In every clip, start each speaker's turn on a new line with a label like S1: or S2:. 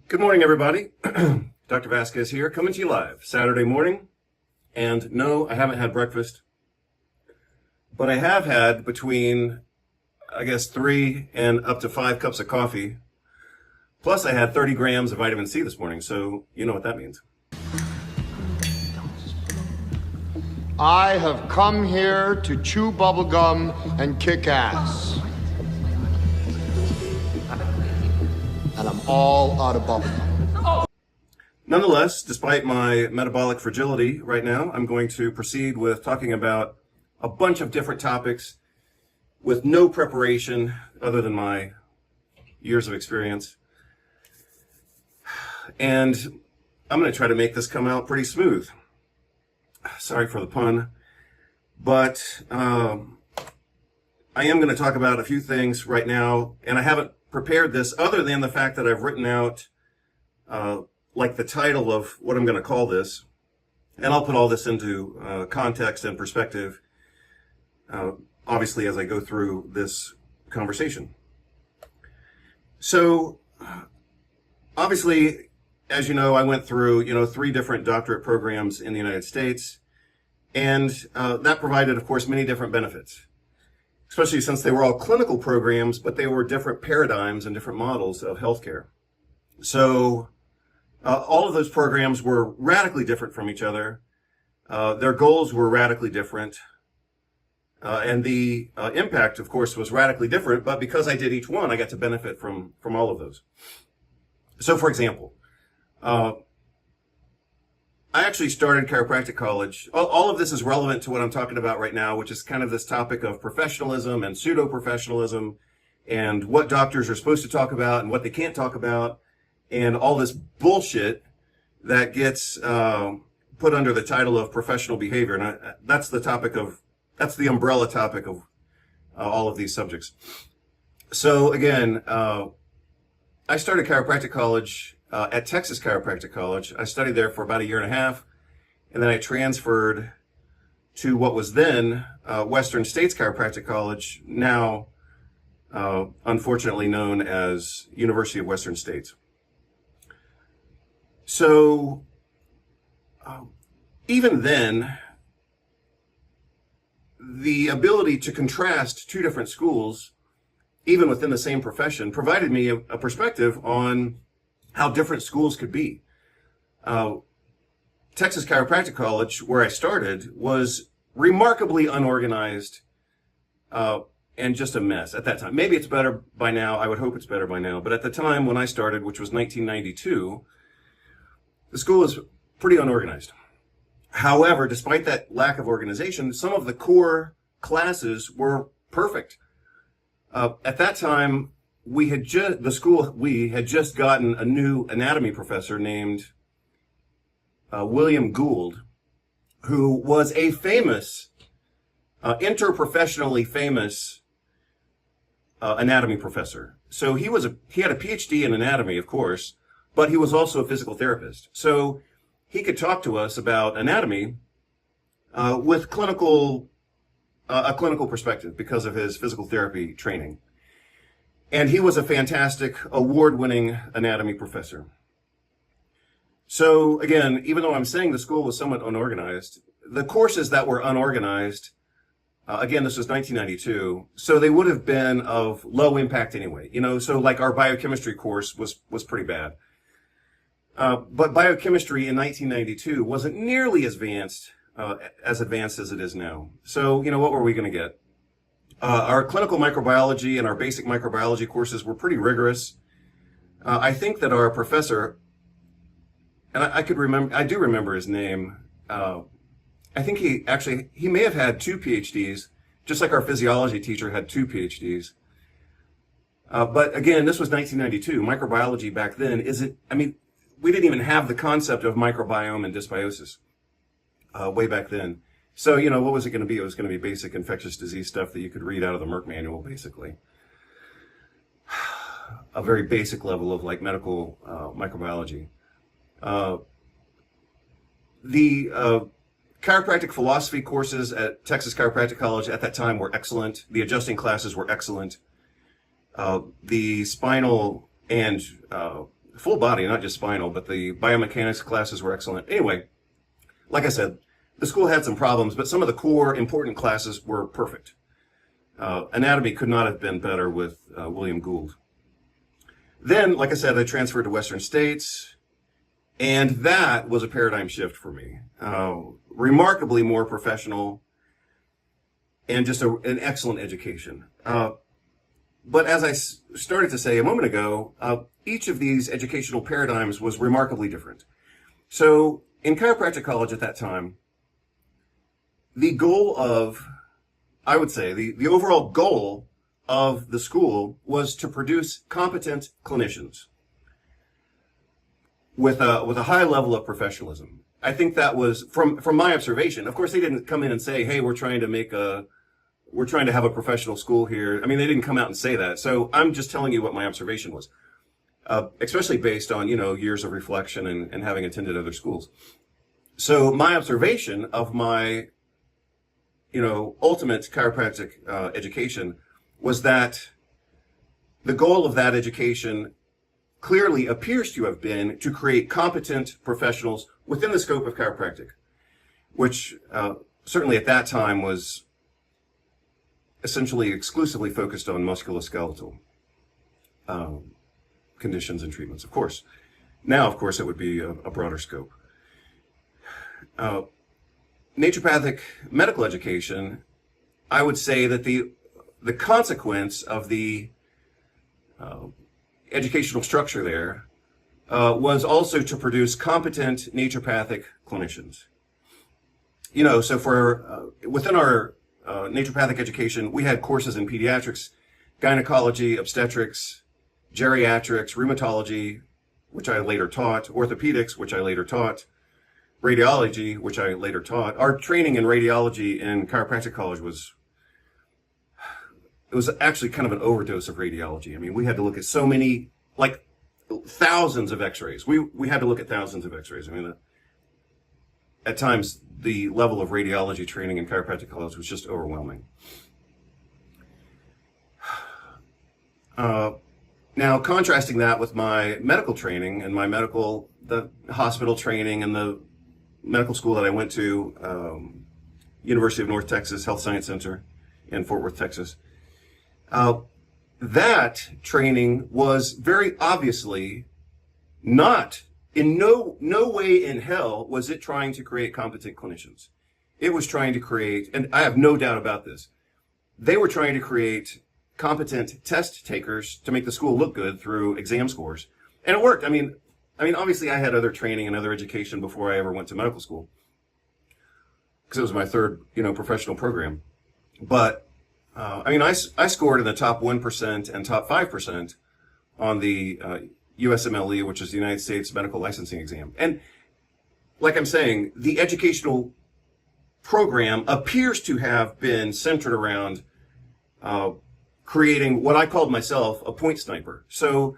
S1: Good morning, everybody. Dr. Vasquez here, coming to you live Saturday morning. And no, I haven't had breakfast, but I have had between, I guess, 3 and up to 5 cups of coffee. Plus, I had 30 grams of vitamin C this morning, so you know what that means.
S2: I have come here to chew bubblegum and kick ass. And I'm all out of bubblegum.
S1: Nonetheless, despite my metabolic fragility right now, I'm going to proceed with talking about a bunch of different topics with no preparation other than my years of experience. And I'm going to try to make this come out pretty smooth. Sorry for the pun, but I am going to talk about a few things right now, and I haven't prepared this other than the fact that I've written out like the title of what I'm going to call this, and I'll put all this into context and perspective, obviously, as I go through this conversation. So, obviously, as you know, I went through, 3 different doctorate programs in the United States, and that provided, of course, many different benefits, especially since they were all clinical programs, but they were different paradigms and different models of healthcare. So all of those programs were radically different from each other. Their goals were radically different. And the impact, of course, was radically different, but because I did each one, I got to benefit from all of those. So, for example, I actually started chiropractic college. All of this is relevant to what I'm talking about right now, which is kind of this topic of professionalism and pseudo-professionalism and what doctors are supposed to talk about and what they can't talk about and all this bullshit that gets put under the title of professional behavior. And that's the umbrella topic of all of these subjects. So again, I started chiropractic college at Texas Chiropractic College. I studied there for about 1.5 years, and then I transferred to what was then Western States Chiropractic College, now unfortunately known as University of Western States. So even then, the ability to contrast 2 different schools, even within the same profession, provided me a perspective on how different schools could be. Texas Chiropractic College, where I started, was remarkably unorganized and just a mess at that time. Maybe it's better by now. I would hope it's better by now. But at the time when I started, which was 1992, the school was pretty unorganized. However, despite that lack of organization, some of the core classes were perfect. At that time, we had just gotten a new anatomy professor named William Gould, who was a famous, interprofessionally famous anatomy professor. So he had a PhD in anatomy, of course, but he was also a physical therapist. So he could talk to us about anatomy with a clinical perspective because of his physical therapy training. And he was a fantastic, award-winning anatomy professor. So again, even though I'm saying the school was somewhat unorganized, the courses that were unorganized, again, this was 1992, so they would have been of low impact anyway. So like our biochemistry course was pretty bad. But biochemistry in 1992 wasn't nearly as advanced as it is now. So, what were we going to get? Our clinical microbiology and our basic microbiology courses were pretty rigorous. I think that our professor, and I do remember his name. I think he may have had 2 PhDs, just like our physiology teacher had 2 PhDs. But again, this was 1992. Microbiology back then we didn't even have the concept of microbiome and dysbiosis way back then. So, what was it going to be? It was going to be basic infectious disease stuff that you could read out of the Merck manual, basically. A very basic level of like medical microbiology. The chiropractic philosophy courses at Texas Chiropractic College at that time were excellent. The adjusting classes were excellent. The spinal and full body, not just spinal, but the biomechanics classes were excellent. Anyway, like I said, the school had some problems, but some of the core important classes were perfect. Anatomy could not have been better with William Gould. Then, like I said, I transferred to Western States, and that was a paradigm shift for me. Remarkably more professional, and just an excellent education. But as I started to say a moment ago, each of these educational paradigms was remarkably different. So in chiropractic college at that time, the goal of, I would say, the overall goal of the school was to produce competent clinicians with a high level of professionalism. I think that was from my observation. Of course, they didn't come in and say, "Hey, we're trying to have a professional school here." I mean, they didn't come out and say that. So I'm just telling you what my observation was, especially based on, years of reflection and having attended other schools. So my observation of my, ultimate chiropractic education was that the goal of that education clearly appears to have been to create competent professionals within the scope of chiropractic, which certainly at that time was essentially exclusively focused on musculoskeletal conditions and treatments. Of course, now, of course, it would be a broader scope. Naturopathic medical education, I would say that the consequence of the educational structure there was also to produce competent naturopathic clinicians. So for within our naturopathic education, we had courses in pediatrics, gynecology, obstetrics, geriatrics, rheumatology, which I later taught, orthopedics, which I later taught, radiology, which I later taught. Our training in radiology in chiropractic college was actually kind of an overdose of radiology. I mean, we had to look at so many, like thousands of x-rays. We had to look at thousands of x-rays. I mean, at times, the level of radiology training in chiropractic college was just overwhelming. Now, contrasting that with my medical training and the hospital training and the medical school that I went to, University of North Texas Health Science Center in Fort Worth, Texas, that training was very obviously not, in no way in hell was it trying to create competent clinicians. It was trying to create, and I have no doubt about this, they were trying to create competent test takers to make the school look good through exam scores. And it worked. I mean, obviously I had other training and other education before I ever went to medical school, because it was my third, professional program. But, I scored in the top 1% and top 5% on the USMLE, which is the United States Medical Licensing Exam. And like I'm saying, the educational program appears to have been centered around creating what I called myself a point sniper. So,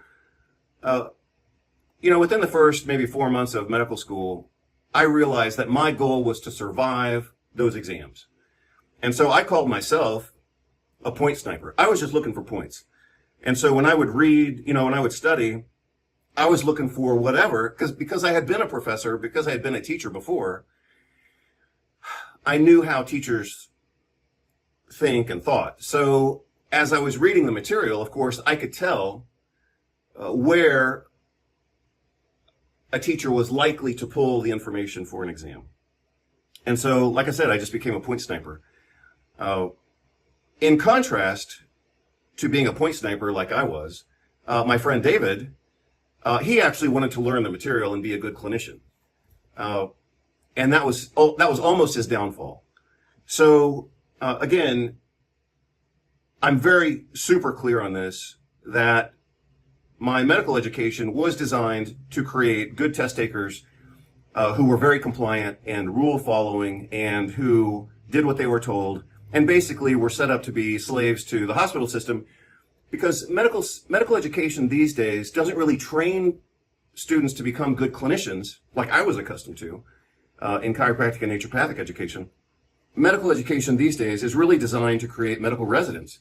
S1: within the first maybe 4 months of medical school, I realized that my goal was to survive those exams. And so I called myself a point sniper. I was just looking for points. And so when I would read, when I would study, I was looking for whatever, because I had been a professor, because I had been a teacher before, I knew how teachers think and thought. So as I was reading the material, of course, I could tell where a teacher was likely to pull the information for an exam. And so, like I said, I just became a point sniper. In contrast to being a point sniper like I was, my friend David, he actually wanted to learn the material and be a good clinician. And that was almost his downfall. So, again, I'm very super clear on this, that my medical education was designed to create good test takers who were very compliant and rule following and who did what they were told and basically were set up to be slaves to the hospital system, because medical education these days doesn't really train students to become good clinicians like I was accustomed to in chiropractic and naturopathic education. Medical education these days is really designed to create medical residents.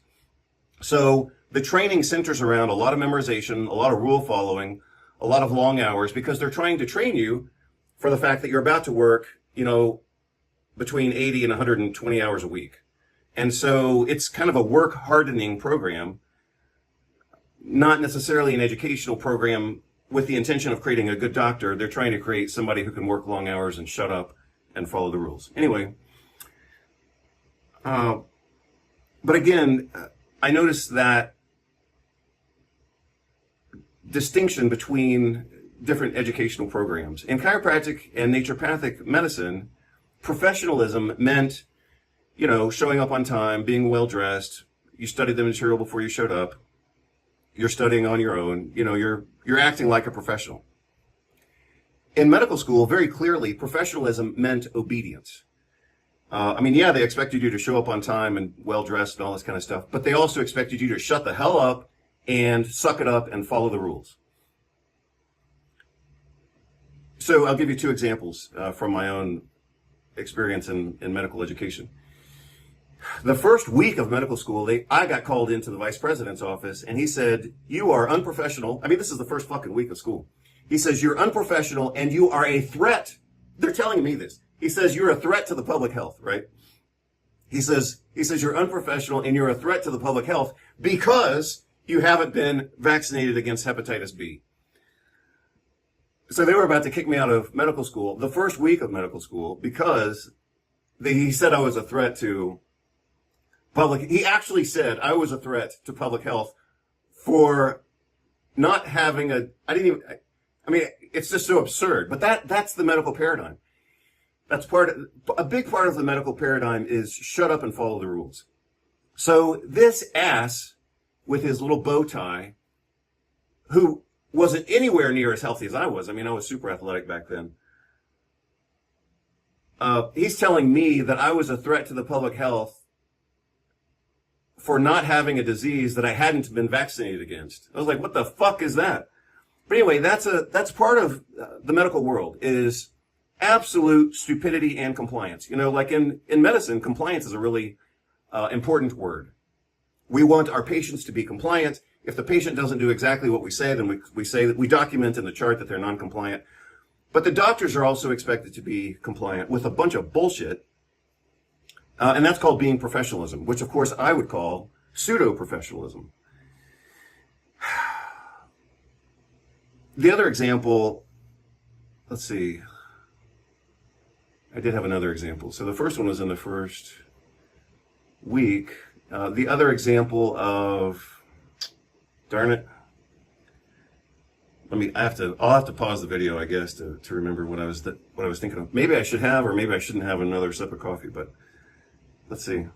S1: So the training centers around a lot of memorization, a lot of rule following, a lot of long hours because they're trying to train you for the fact that you're about to work, between 80 and 120 hours a week. And so it's kind of a work hardening program, not necessarily an educational program with the intention of creating a good doctor. They're trying to create somebody who can work long hours and shut up and follow the rules. Anyway, but again, I noticed that distinction between different educational programs. In chiropractic and naturopathic medicine, professionalism meant, showing up on time, being well dressed. You studied the material before you showed up. You're studying on your own. You're acting like a professional. In medical school, very clearly, professionalism meant obedience. They expected you to show up on time and well dressed and all this kind of stuff, but they also expected you to shut the hell up and suck it up and follow the rules. So I'll give you two examples from my own experience in medical education. The first week of medical school, I got called into the vice president's office, and he said, "You are unprofessional." This is the first fucking week of school. He says, "You're unprofessional and you are a threat." They're telling me this. He says, "You're a threat to the public health," right? He says, "You're unprofessional and you're a threat to the public health because you haven't been vaccinated against hepatitis B." So they were about to kick me out of medical school, the first week of medical school, because he said I was a threat to public. He actually said I was a threat to public health for not having it's just so absurd. But that's the medical paradigm. A big part of the medical paradigm is shut up and follow the rules. So this ass with his little bow tie, who wasn't anywhere near as healthy as I was. I was super athletic back then. He's telling me that I was a threat to the public health for not having a disease that I hadn't been vaccinated against. I was like, what the fuck is that? But anyway, that's part of the medical world, is absolute stupidity and compliance. Like in medicine, compliance is a really important word. We want our patients to be compliant. If the patient doesn't do exactly what we say, then we say that we document in the chart that they're non-compliant. But the doctors are also expected to be compliant with a bunch of bullshit. And that's called being professionalism, which of course I would call pseudo-professionalism. The other example, let's see. I did have another example. So the first one was in the first week. The other example of, darn it. I'll have to pause the video, I guess, to remember what I was thinking of. Maybe I should have, or maybe I shouldn't have another sip of coffee, but let's see.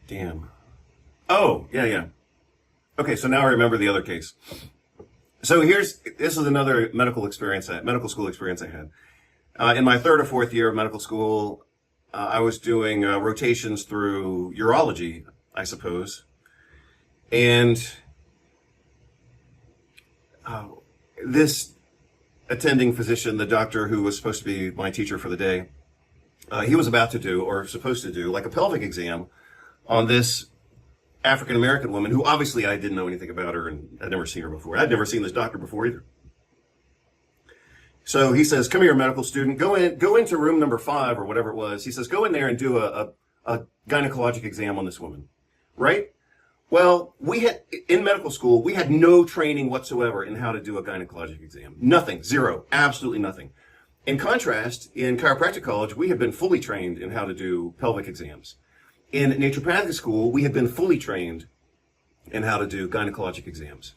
S1: Damn. Oh, yeah. Okay, so now I remember the other case. So this is another medical school experience I had. In my third or fourth year of medical school, I was doing rotations through urology, I suppose. And this attending physician, the doctor who was supposed to be my teacher for the day, he was about to do, or supposed to do, like a pelvic exam on this African-American woman who obviously I didn't know anything about her, and I'd never seen her before. I'd never seen this doctor before either. So he says, "Come here, medical student, go into room number 5 or whatever it was." He says, "Go in there and do a gynecologic exam on this woman." Right? Well, in medical school, we had no training whatsoever in how to do a gynecologic exam. Nothing. Zero. Absolutely nothing. In contrast, in chiropractic college, we had been fully trained in how to do pelvic exams. In naturopathic school, we had been fully trained in how to do gynecologic exams.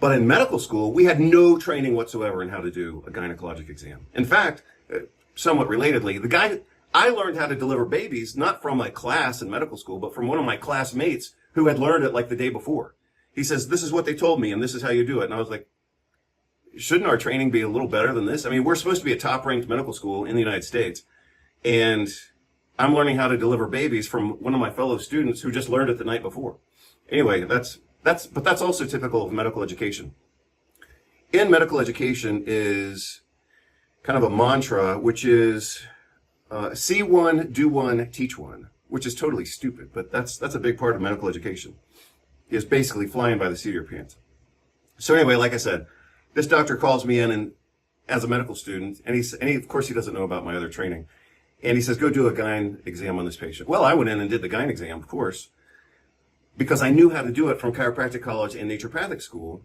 S1: But in medical school, we had no training whatsoever in how to do a gynecologic exam. In fact, somewhat relatedly, I learned how to deliver babies not from a class in medical school, but from one of my classmates who had learned it like the day before. He says, "This is what they told me, and this is how you do it." And I was like, shouldn't our training be a little better than this? We're supposed to be a top-ranked medical school in the United States, and I'm learning how to deliver babies from one of my fellow students who just learned it the night before. Anyway, but that's also typical of medical education. In medical education is kind of a mantra, which is see one, do one, teach one, which is totally stupid, but that's a big part of medical education, is basically flying by the seat of your pants. So anyway, like I said, this doctor calls me in and as a medical student, and of course he doesn't know about my other training, and he says, go do a gyne exam on this patient. Well, I went in and did the gyne exam, of course, because I knew how to do it from chiropractic college and naturopathic school,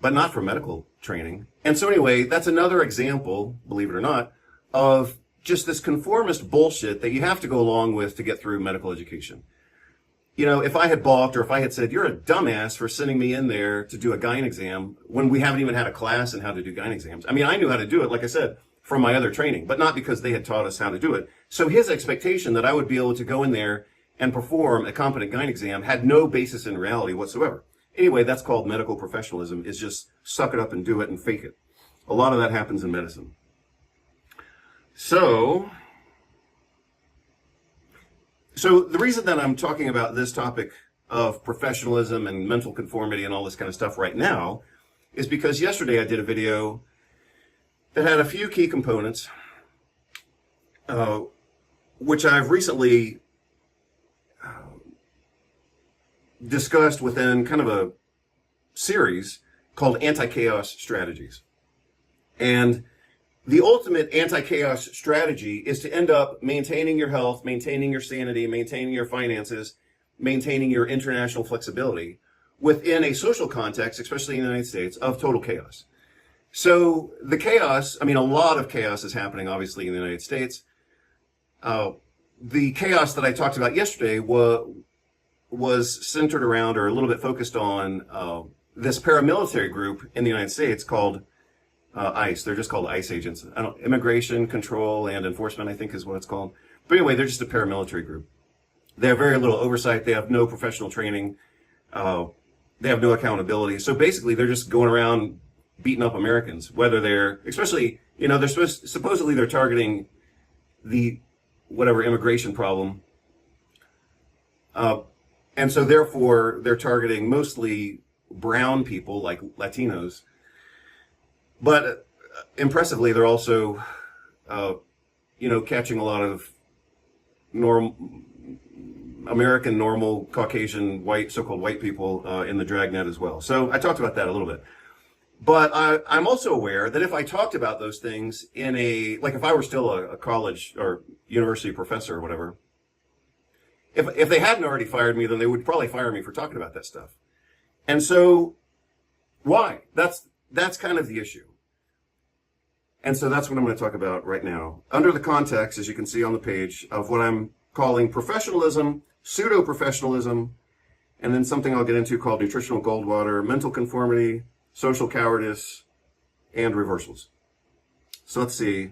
S1: but not from medical training. And so anyway, that's another example, believe it or not, of just this conformist bullshit that you have to go along with to get through medical education. You know, if I had balked, or if I had said, you're a dumbass for sending me in there to do a gyne exam when we haven't even had a class in how to do gyne exams. I mean, I knew how to do it, like I said, from my other training, but not because they had taught us how to do it. So his expectation that I would be able to go in there and perform a competent gyne exam had no basis in reality whatsoever. Anyway, that's called medical professionalism, is just suck it up and do it and fake it. A lot of that happens in medicine. So the reason that I'm talking about this topic of professionalism and mental conformity and all this kind of stuff right now is because yesterday I did a video that had a few key components, which I've recently discussed within kind of a series called Anti-Chaos Strategies. And the ultimate anti-chaos strategy is to end up maintaining your health, maintaining your sanity, maintaining your finances, maintaining your international flexibility within a social context, especially in the United States, of total chaos. So the chaos, I mean, a lot of chaos is happening, obviously, in the United States. The chaos that I talked about yesterday was centered around, or a little bit focused on, this paramilitary group in the United States called ICE. They're just called ICE agents. Immigration Control and Enforcement, I think is what it's called. But anyway, they're just a paramilitary group. They have very little oversight. They have no professional training. They have no accountability. So basically, they're just going around beating up Americans, whether they're, especially, you know, supposedly they're targeting the whatever immigration problem. And so therefore, they're targeting mostly brown people like Latinos. But impressively, they're also, you know, catching a lot of American normal Caucasian white, so-called white people in the dragnet as well. So I talked about that a little bit. But I'm also aware that if I talked about those things in like if I were still a college or university professor or whatever, if they hadn't already fired me, then they would probably fire me for talking about that stuff. And so why? That's kind of the issue. And so that's what I'm going to talk about right now. Under the context, as you can see on the page, of what I'm calling professionalism, pseudo-professionalism, and then something I'll get into called nutritional Goldwater, mental conformity, social cowardice, and reversals. So let's see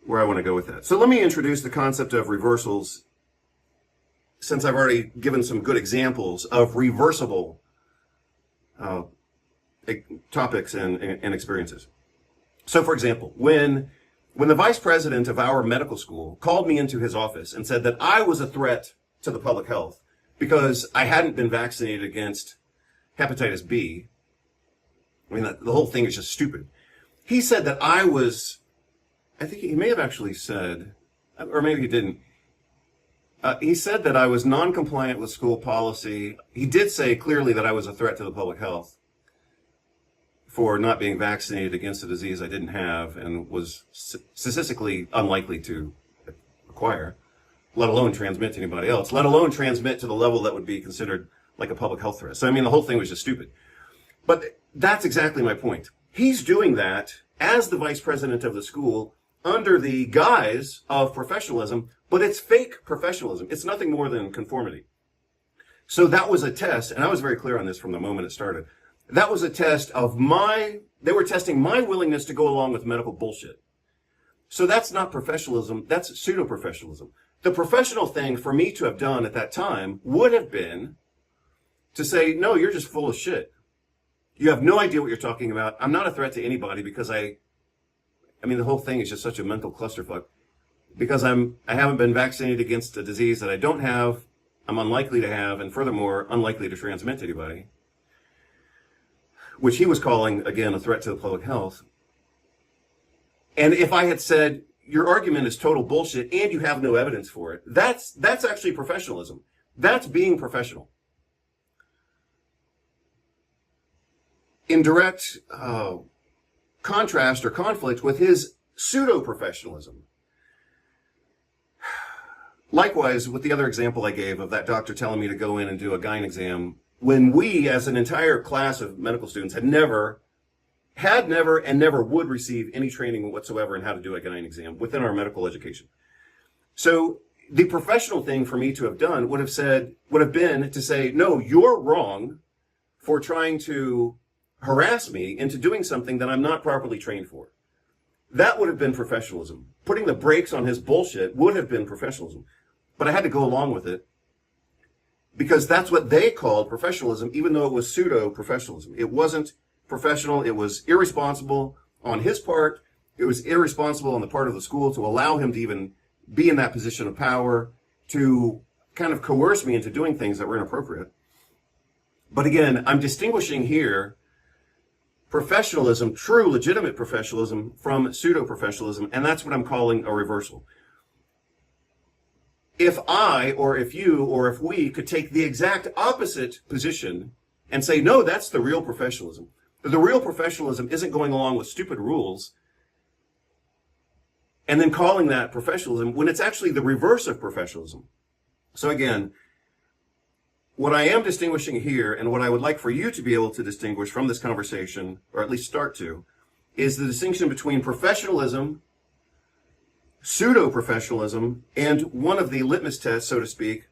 S1: where I want to go with that. So let me introduce the concept of reversals, since I've already given some good examples of reversible topics and experiences. So, for example, when the vice president of our medical school called me into his office and said that I was a threat to the public health because I hadn't been vaccinated against hepatitis B, I mean, the whole thing is just stupid. He said that I think he may have actually said, or maybe he didn't, he said that I was non-compliant with school policy. He did say clearly that I was a threat to the public health for not being vaccinated against a disease I didn't have and was statistically unlikely to acquire, let alone transmit to anybody else, let alone transmit to the level that would be considered like a public health threat. So, I mean, the whole thing was just stupid. But that's exactly my point. He's doing that as the vice president of the school under the guise of professionalism, but it's fake professionalism. It's nothing more than conformity. So that was a test, and I was very clear on this from the moment it started. That was a test of they were testing my willingness to go along with medical bullshit. So that's not professionalism, that's pseudo-professionalism. The professional thing for me to have done at that time would have been to say, no, you're just full of shit. You have no idea what you're talking about. I'm not a threat to anybody because I mean, the whole thing is just such a mental clusterfuck. Because I haven't been vaccinated against a disease that I don't have, I'm unlikely to have, and furthermore, unlikely to transmit to anybody. Which he was calling, again, a threat to the public health. And if I had said, your argument is total bullshit and you have no evidence for it, that's actually professionalism. That's being professional. In direct contrast or conflict with his pseudo-professionalism. Likewise, with the other example I gave of that doctor telling me to go in and do a gyne exam, when we, as an entire class of medical students, had never, and never would receive any training whatsoever in how to do a gyne exam within our medical education. So the professional thing for me to have done would have been to say, no, you're wrong for trying to harass me into doing something that I'm not properly trained for. That would have been professionalism. Putting the brakes on his bullshit would have been professionalism. But I had to go along with it because that's what they called professionalism, even though it was pseudo-professionalism. It wasn't professional. It was irresponsible on his part. It was irresponsible on the part of the school to allow him to even be in that position of power, to kind of coerce me into doing things that were inappropriate. But again, I'm distinguishing here professionalism, true legitimate professionalism, from pseudo-professionalism, and that's what I'm calling a reversal. If I, or if you, or if we could take the exact opposite position and say, no, that's the real professionalism. The real professionalism isn't going along with stupid rules and then calling that professionalism when it's actually the reverse of professionalism. So again, what I am distinguishing here, and what I would like for you to be able to distinguish from this conversation, or at least start to, is the distinction between professionalism, pseudo-professionalism, and one of the litmus tests, so to speak,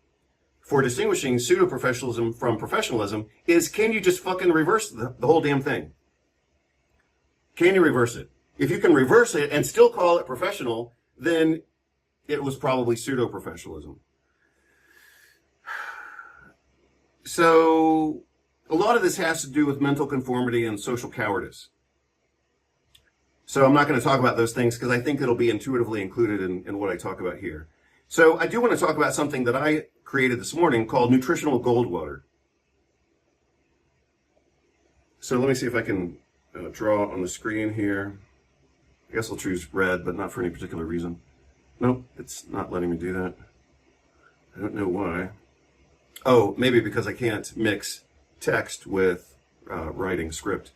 S1: for distinguishing pseudo-professionalism from professionalism is, can you just fucking reverse the whole damn thing? Can you reverse it? If you can reverse it and still call it professional, then it was probably pseudo-professionalism. So a lot of this has to do with mental conformity and social cowardice. So I'm not going to talk about those things because I think it'll be intuitively included in what I talk about here. So I do want to talk about something that I created this morning called Nutritional Goldwater. So let me see if I can draw on the screen here. I guess I'll choose red, but not for any particular reason. Nope, it's not letting me do that. I don't know why. Oh, maybe because I can't mix text with writing script.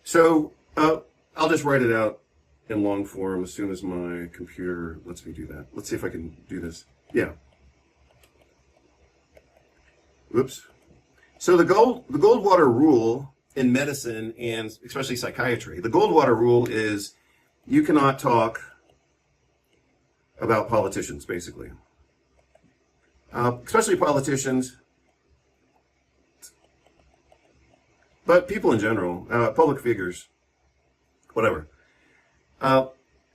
S1: So I'll just write it out in long form as soon as my computer lets me do that. Let's see if I can do this. Yeah. Oops. So the Goldwater rule in medicine and especially psychiatry, the Goldwater rule is you cannot talk about politicians, basically. Especially politicians, but people in general, public figures, whatever.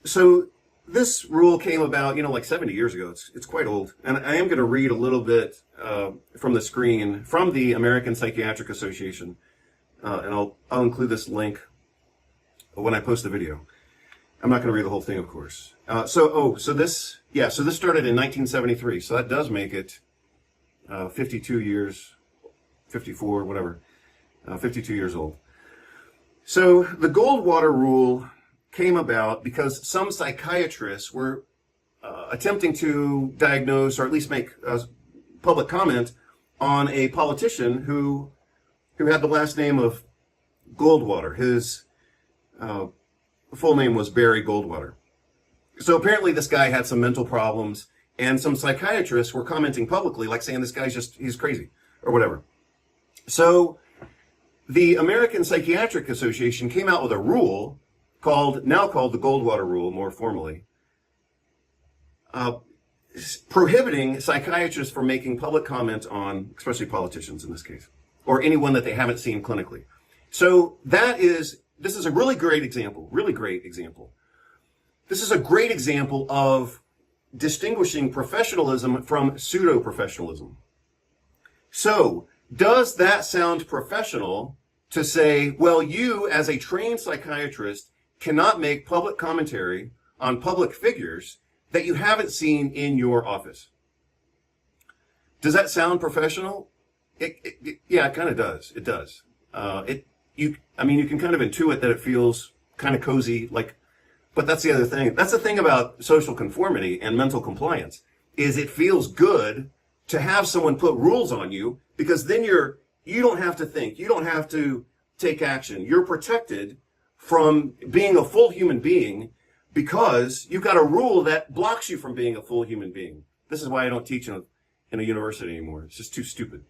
S1: So this rule came about, like 70 years ago. It's quite old. And I am going to read a little bit from the screen from the American Psychiatric Association. And I'll include this link when I post the video. I'm not going to read the whole thing, of course. So this started in 1973. So that does make it 52 years, 54, whatever, 52 years old. So the Goldwater rule came about because some psychiatrists were attempting to diagnose or at least make public comment on a politician who had the last name of Goldwater. His full name was Barry Goldwater. So apparently this guy had some mental problems, and some psychiatrists were commenting publicly, like saying this guy's he's crazy or whatever. So the American Psychiatric Association came out with a rule now called the Goldwater Rule, more formally, prohibiting psychiatrists from making public comment on, especially politicians in this case, or anyone that they haven't seen clinically. So this is a really great example. This is a great example of distinguishing professionalism from pseudo-professionalism. So, does that sound professional to say, well, you as a trained psychiatrist cannot make public commentary on public figures that you haven't seen in your office? Does that sound professional? Yeah, it kind of does. It does. You can kind of intuit that it feels kind of cozy, like But that's the other thing. That's the thing about social conformity and mental compliance, is it feels good to have someone put rules on you, because then you don't have to think. You don't have to take action. You're protected from being a full human being because you've got a rule that blocks you from being a full human being. This is why I don't teach in a university anymore. It's just too stupid.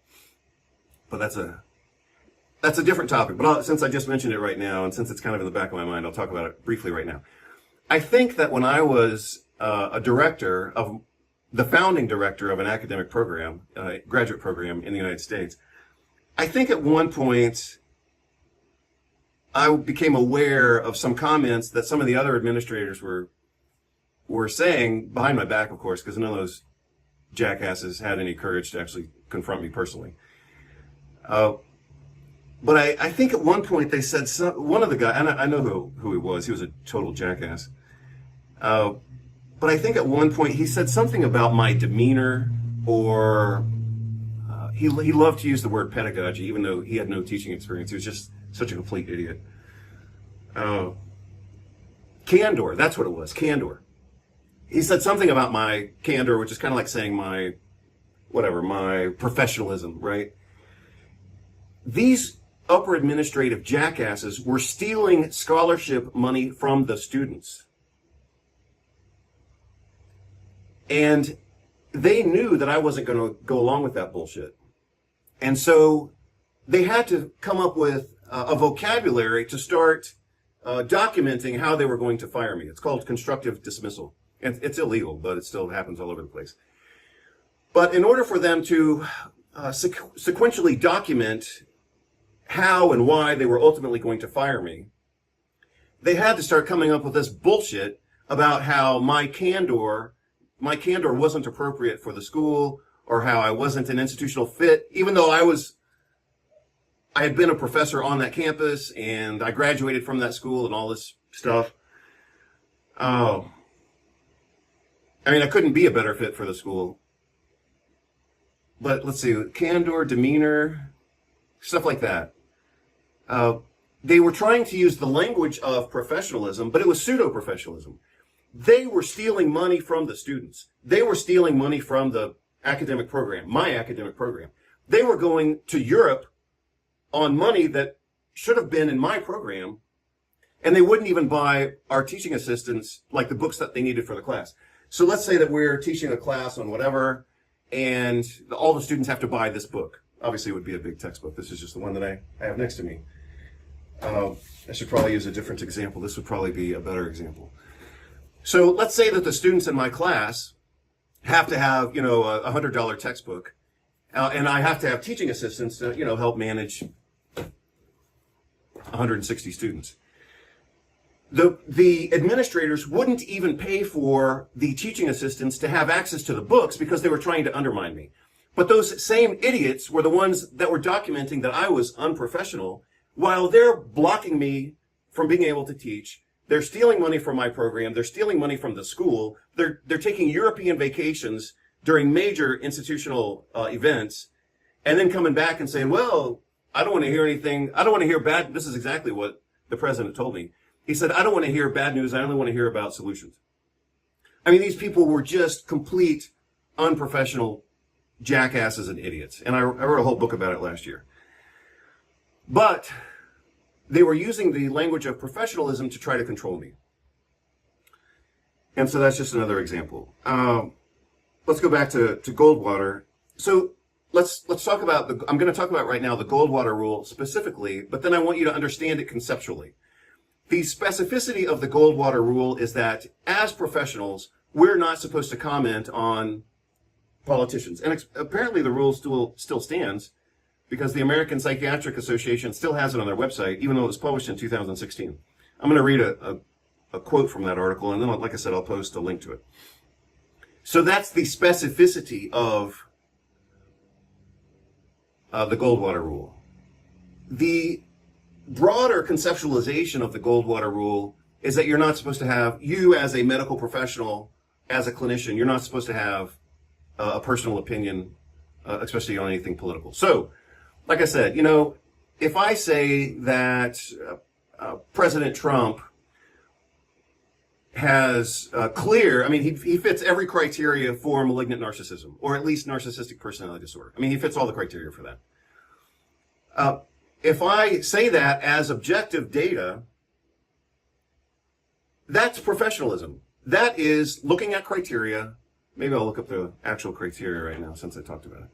S1: But that's a different topic. But since I just mentioned it right now, and since it's kind of in the back of my mind, I'll talk about it briefly right now. I think that when I was the founding director of an academic program, graduate program in the United States, I think at one point I became aware of some comments that some of the other administrators were saying behind my back, of course, because none of those jackasses had any courage to actually confront me personally. But I think at one point they said, one of the guys, and I know who he was a total jackass. But I think at one point he said something about my demeanor, or he loved to use the word pedagogy, even though he had no teaching experience. He was just such a complete idiot. Candor, that's what it was, candor. He said something about my candor, which is kind of like saying my professionalism, right? These upper administrative jackasses were stealing scholarship money from the students. And they knew that I wasn't going to go along with that bullshit. And so they had to come up with a vocabulary to start documenting how they were going to fire me. It's called constructive dismissal. And it's illegal, but it still happens all over the place. But in order for them to sequentially document how and why they were ultimately going to fire me, they had to start coming up with this bullshit about how my candor wasn't appropriate for the school, or how I wasn't an institutional fit, even though I had been a professor on that campus and I graduated from that school and all this stuff. Oh, I mean, I couldn't be a better fit for the school. But let's see, candor, demeanor, stuff like that. They were trying to use the language of professionalism, but it was pseudo-professionalism. They were stealing money from the students. They were stealing money from the academic program, my academic program. They were going to Europe on money that should have been in my program, and they wouldn't even buy our teaching assistants like the books that they needed for the class. So let's say that we're teaching a class on whatever, and all the students have to buy this book. Obviously, it would be a big textbook. This is just the one that I have next to me. I should probably use a different example. This would probably be a better example. So let's say that the students in my class have to have, a $100 textbook, and I have to have teaching assistants to, help manage 160 students. The administrators wouldn't even pay for the teaching assistants to have access to the books because they were trying to undermine me. But those same idiots were the ones that were documenting that I was unprofessional, while they're blocking me from being able to teach. They're stealing money from my program. They're stealing money from the school. They're taking European vacations during major institutional events, and then coming back and saying, well, I don't want to hear anything. I don't want to hear bad. This is exactly what the president told me. He said, I don't want to hear bad news. I only want to hear about solutions. I mean, these people were just complete unprofessional jackasses and idiots. And I wrote a whole book about it last year. But they were using the language of professionalism to try to control me. And so that's just another example. Let's go back to Goldwater. So let's talk about I'm going to talk about right now the Goldwater rule specifically, but then I want you to understand it conceptually. The specificity of the Goldwater rule is that as professionals, we're not supposed to comment on politicians. And apparently the rule still stands, because the American Psychiatric Association still has it on their website, even though it was published in 2016. I'm going to read a quote from that article, and then, like I said, I'll post a link to it. So that's the specificity of the Goldwater rule. The broader conceptualization of the Goldwater rule is that you're not supposed to have, you as a medical professional, as a clinician, you're not supposed to have a personal opinion, especially on anything political. So, like I said, if I say that President Trump has clear, I mean, he fits every criteria for malignant narcissism, or at least narcissistic personality disorder. I mean, he fits all the criteria for that. If I say that as objective data, that's professionalism. That is looking at criteria. Maybe I'll look up the actual criteria right now since I talked about it.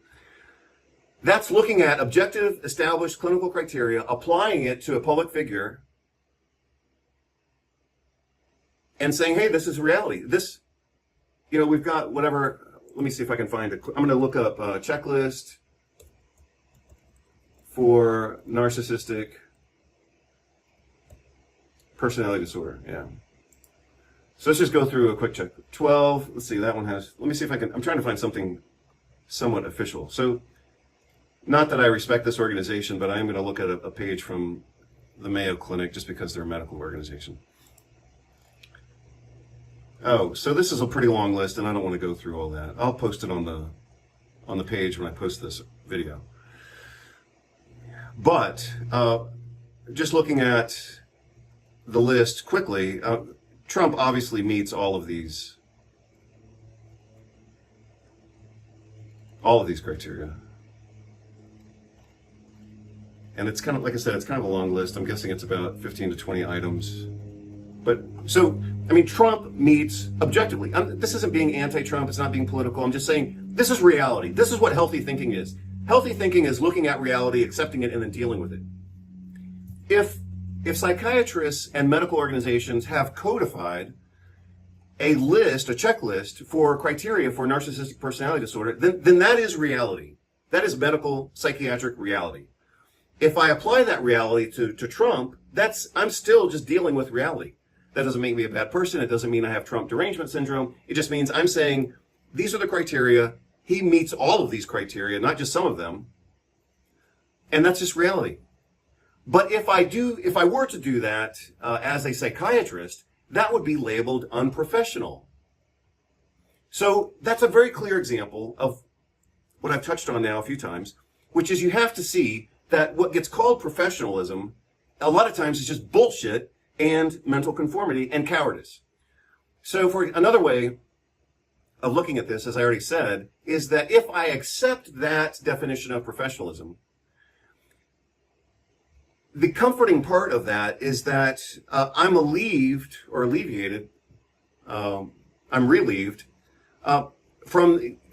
S1: That's looking at objective, established clinical criteria, applying it to a public figure, and saying, hey, this is reality. This, you know, we've got whatever. Let me see if I can find it. I'm going to look up a checklist for narcissistic personality disorder. Yeah. So let's just go through a quick check. 12. Let's see. That one has. Let me see if I can. I'm trying to find something somewhat official. So, not that I respect this organization, but I am going to look at a page from the Mayo Clinic just because they're a medical organization. Oh, so this is a pretty long list, and I don't want to go through all that. I'll post it on the page when I post this video. But just looking at the list quickly, Trump obviously meets all of these criteria. And it's kind of, like I said, it's kind of a long list. I'm guessing it's about 15 to 20 items. But, so, I mean, Trump meets objectively. This isn't being anti-Trump. It's not being political. I'm just saying this is reality. This is what healthy thinking is. Healthy thinking is looking at reality, accepting it, and then dealing with it. If psychiatrists and medical organizations have codified a list, a checklist for criteria for narcissistic personality disorder, then that is reality. That is medical psychiatric reality. If I apply that reality to Trump, I'm still just dealing with reality. That doesn't make me a bad person. It doesn't mean I have Trump derangement syndrome. It just means I'm saying these are the criteria. He meets all of these criteria, not just some of them. And that's just reality. But if I were to do that as a psychiatrist, that would be labeled unprofessional. So that's a very clear example of what I've touched on now a few times, which is you have to see that what gets called professionalism a lot of times is just bullshit and mental conformity and cowardice. So for another way of looking at this, as I already said, is that if I accept that definition of professionalism, the comforting part of that is that I'm alleviated from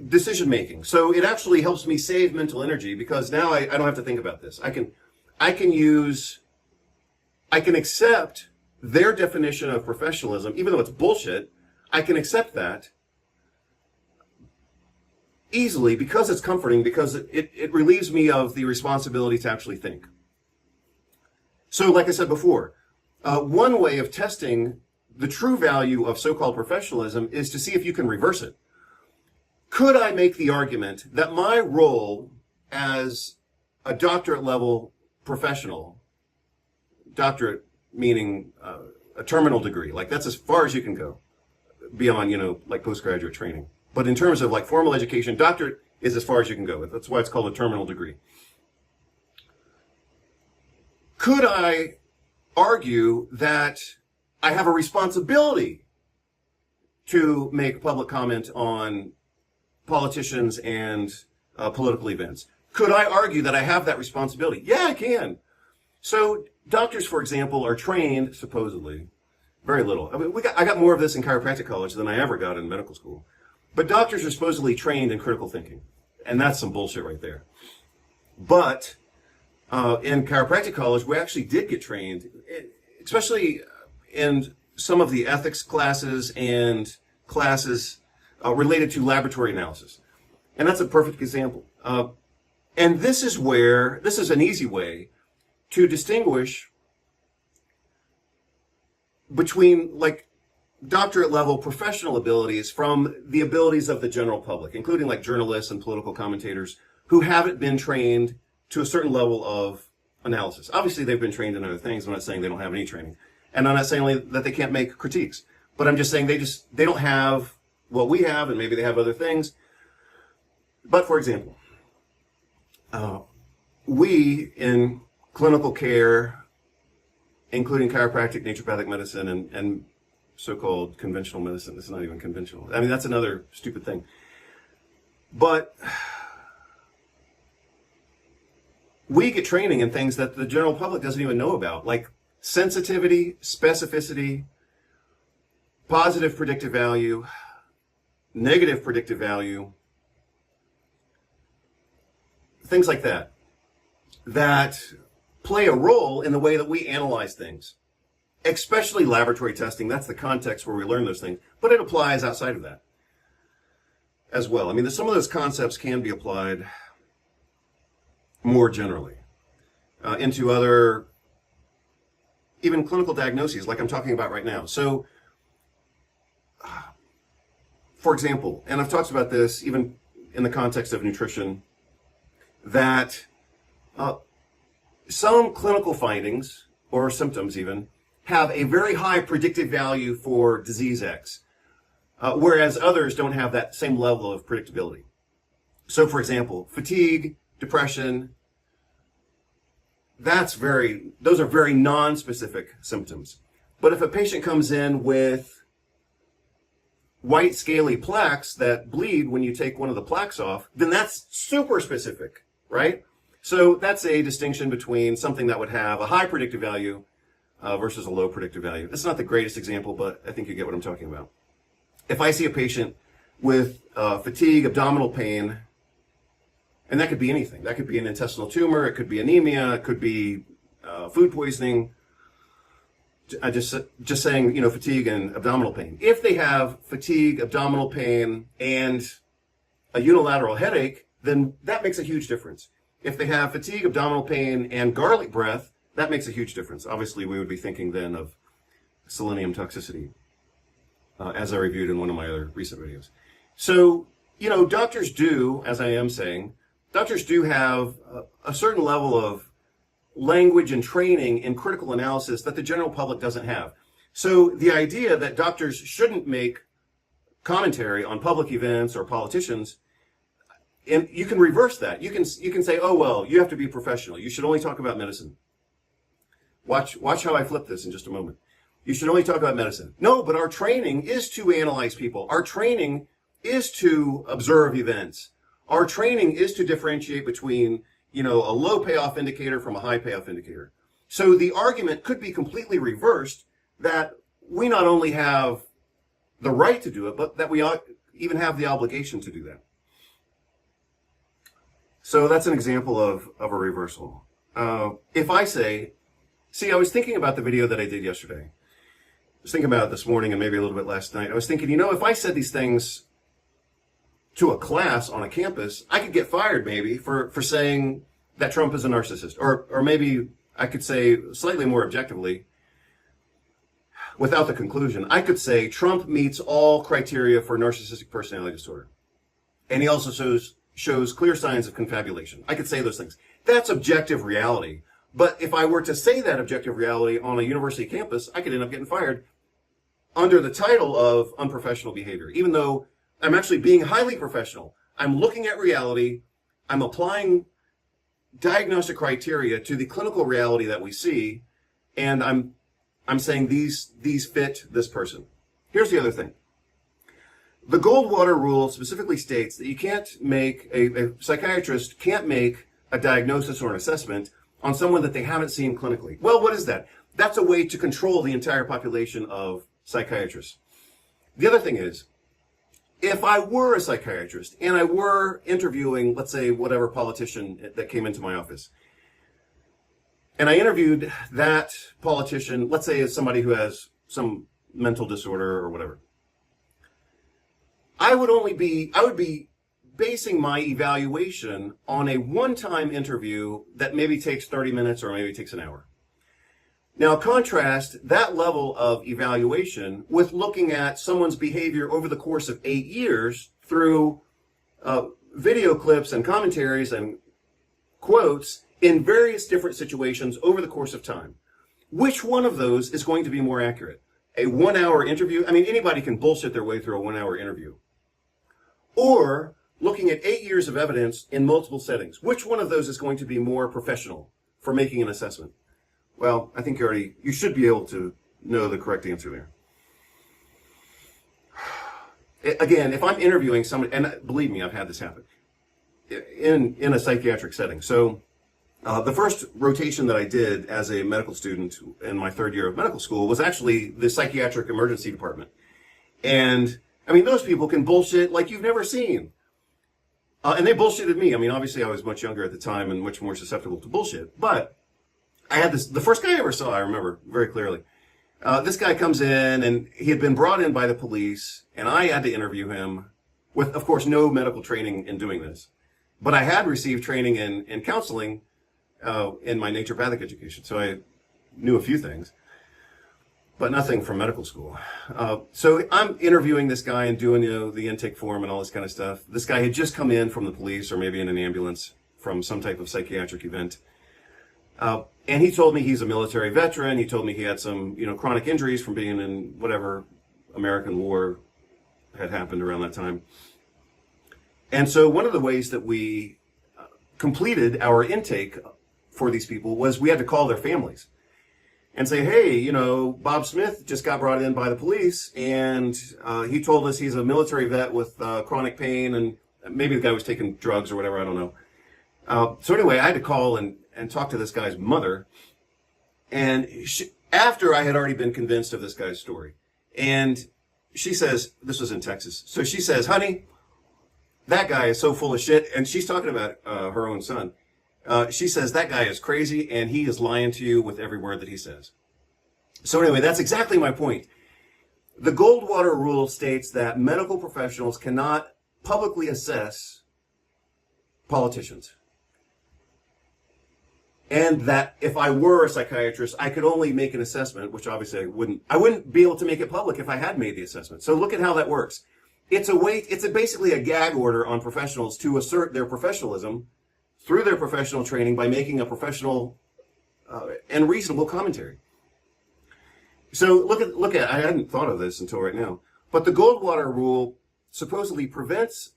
S1: decision making. So it actually helps me save mental energy because now I don't have to think about this. I can accept their definition of professionalism, even though it's bullshit. I can accept that easily because it's comforting, because it relieves me of the responsibility to actually think. So like I said before, one way of testing the true value of so-called professionalism is to see if you can reverse it. Could I make the argument that my role as a doctorate level professional, doctorate meaning a terminal degree, like that's as far as you can go beyond, like postgraduate training. But in terms of like formal education, doctorate is as far as you can go. That's why it's called a terminal degree. Could I argue that I have a responsibility to make public comment on politicians and political events? Could I argue that I have that responsibility? Yeah, I can. So doctors, for example, are trained, supposedly, very little. I mean, I got more of this in chiropractic college than I ever got in medical school. But doctors are supposedly trained in critical thinking. And that's some bullshit right there. But in chiropractic college, we actually did get trained, especially in some of the ethics classes and classes related to laboratory analysis. And that's a perfect example. And this is an easy way to distinguish between like doctorate level professional abilities from the abilities of the general public, including like journalists and political commentators who haven't been trained to a certain level of analysis. Obviously, they've been trained in other things. I'm not saying they don't have any training. And I'm not saying that they can't make critiques. But I'm just saying they don't have what we have, and maybe they have other things. But for example, we in clinical care, including chiropractic, naturopathic medicine, and so-called conventional medicine. It's not even conventional. I mean, that's another stupid thing. But we get training in things that the general public doesn't even know about, like sensitivity, specificity, positive predictive value, negative predictive value, things like that, that play a role in the way that we analyze things, especially laboratory testing. That's the context where we learn those things, but it applies outside of that as well. I mean, some of those concepts can be applied more generally into other, even clinical diagnoses, like I'm talking about right now. So, for example, and I've talked about this even in the context of nutrition, that some clinical findings, or symptoms even, have a very high predictive value for disease X, whereas others don't have that same level of predictability. So, for example, fatigue, depression, those are very non-specific symptoms. But if a patient comes in with white scaly plaques that bleed when you take one of the plaques off, then that's super specific, right? So that's a distinction between something that would have a high predictive value versus a low predictive value. It's not the greatest example, but I think you get what I'm talking about. If I see a patient with fatigue, abdominal pain, and that could be anything. That could be an intestinal tumor, it could be anemia, it could be food poisoning. I just saying, fatigue and abdominal pain. If they have fatigue, abdominal pain, and a unilateral headache, then that makes a huge difference. If they have fatigue, abdominal pain, and garlic breath, that makes a huge difference. Obviously, we would be thinking then of selenium toxicity, as I reviewed in one of my other recent videos. So, doctors do, as I am saying, doctors do have a certain level of language and training in critical analysis that the general public doesn't have. So the idea that doctors shouldn't make commentary on public events or politicians, and you can reverse that. You can say, oh, well, you have to be professional. You should only talk about medicine. Watch how I flip this in just a moment. You should only talk about medicine. No, but our training is to analyze people. Our training is to observe events. Our training is to differentiate between, a low payoff indicator from a high payoff indicator. So the argument could be completely reversed, that we not only have the right to do it, but that we even have the obligation to do that. So that's an example of a reversal. If I say, I was thinking about the video that I did yesterday. I was thinking about it this morning and maybe a little bit last night. I was thinking, if I said these things to a class on a campus, I could get fired maybe for saying that Trump is a narcissist. Or maybe I could say slightly more objectively, without the conclusion, I could say Trump meets all criteria for narcissistic personality disorder. And he also shows clear signs of confabulation. I could say those things. That's objective reality. But if I were to say that objective reality on a university campus, I could end up getting fired under the title of unprofessional behavior, even though I'm actually being highly professional. I'm looking at reality. I'm applying diagnostic criteria to the clinical reality that we see, and I'm saying these fit this person. Here's the other thing. The Goldwater rule specifically states that you can't make a psychiatrist can't make a diagnosis or an assessment on someone that they haven't seen clinically. Well, what is that? That's a way to control the entire population of psychiatrists. The other thing is, if I were a psychiatrist and I were interviewing, let's say, whatever politician that came into my office, and I interviewed that politician, let's say as somebody who has some mental disorder or whatever, I would be basing my evaluation on a one-time interview that maybe takes 30 minutes or maybe takes an hour. Now contrast that level of evaluation with looking at someone's behavior over the course of 8 years through video clips and commentaries and quotes in various different situations over the course of time. Which one of those is going to be more accurate? A 1 hour interview? I mean, anybody can bullshit their way through a 1 hour interview. Or looking at 8 years of evidence in multiple settings. Which one of those is going to be more professional for making an assessment? Well, I think you should be able to know the correct answer there. again, if I'm interviewing somebody, and believe me, I've had this happen in a psychiatric setting. So the first rotation that I did as a medical student in my third year of medical school was actually the psychiatric emergency department. And I mean, those people can bullshit like you've never seen. And they bullshitted me. I mean, obviously I was much younger at the time and much more susceptible to bullshit. But I had the first guy I ever saw, I remember very clearly. This guy comes in and he had been brought in by the police, and I had to interview him with, of course, no medical training in doing this. But I had received training in counseling in my naturopathic education. So I knew a few things, but nothing from medical school. So I'm interviewing this guy and doing, the intake form and all this kind of stuff. This guy had just come in from the police or maybe in an ambulance from some type of psychiatric event. And he told me he's a military veteran. He told me he had some, chronic injuries from being in whatever American war had happened around that time. And so one of the ways that we completed our intake for these people was we had to call their families and say, hey, Bob Smith just got brought in by the police, and he told us he's a military vet with chronic pain, and maybe the guy was taking drugs or whatever, I don't know. So anyway, I had to call and talk to this guy's mother, and after I had already been convinced of this guy's story, and she says, this was in Texas, so she says, honey, that guy is so full of shit, and she's talking about her own son. She says, that guy is crazy, and he is lying to you with every word that he says. So anyway, that's exactly my point. The Goldwater rule states that medical professionals cannot publicly assess politicians. And that if I were a psychiatrist, I could only make an assessment, which obviously I wouldn't be able to make it public if I had made the assessment. So look at how that works. It's basically a gag order on professionals to assert their professionalism through their professional training by making a professional and reasonable commentary. So look at, I hadn't thought of this until right now, but the Goldwater rule supposedly prevents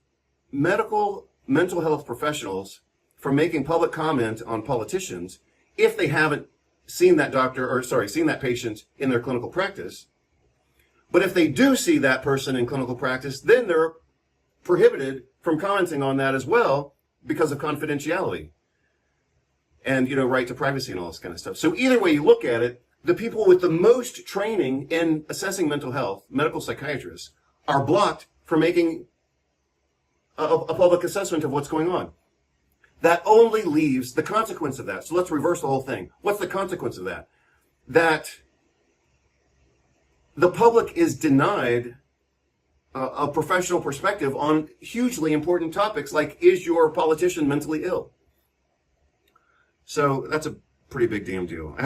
S1: mental health professionals from making public comment on politicians if they haven't seen that seen that patient in their clinical practice. But if they do see that person in clinical practice, then they're prohibited from commenting on that as well because of confidentiality and, right to privacy and all this kind of stuff. So either way you look at it, the people with the most training in assessing mental health, medical psychiatrists, are blocked from making a public assessment of what's going on. That only leaves the consequence of that. So let's reverse the whole thing. What's the consequence of that? That the public is denied a professional perspective on hugely important topics like, is your politician mentally ill? So that's a pretty big damn deal. I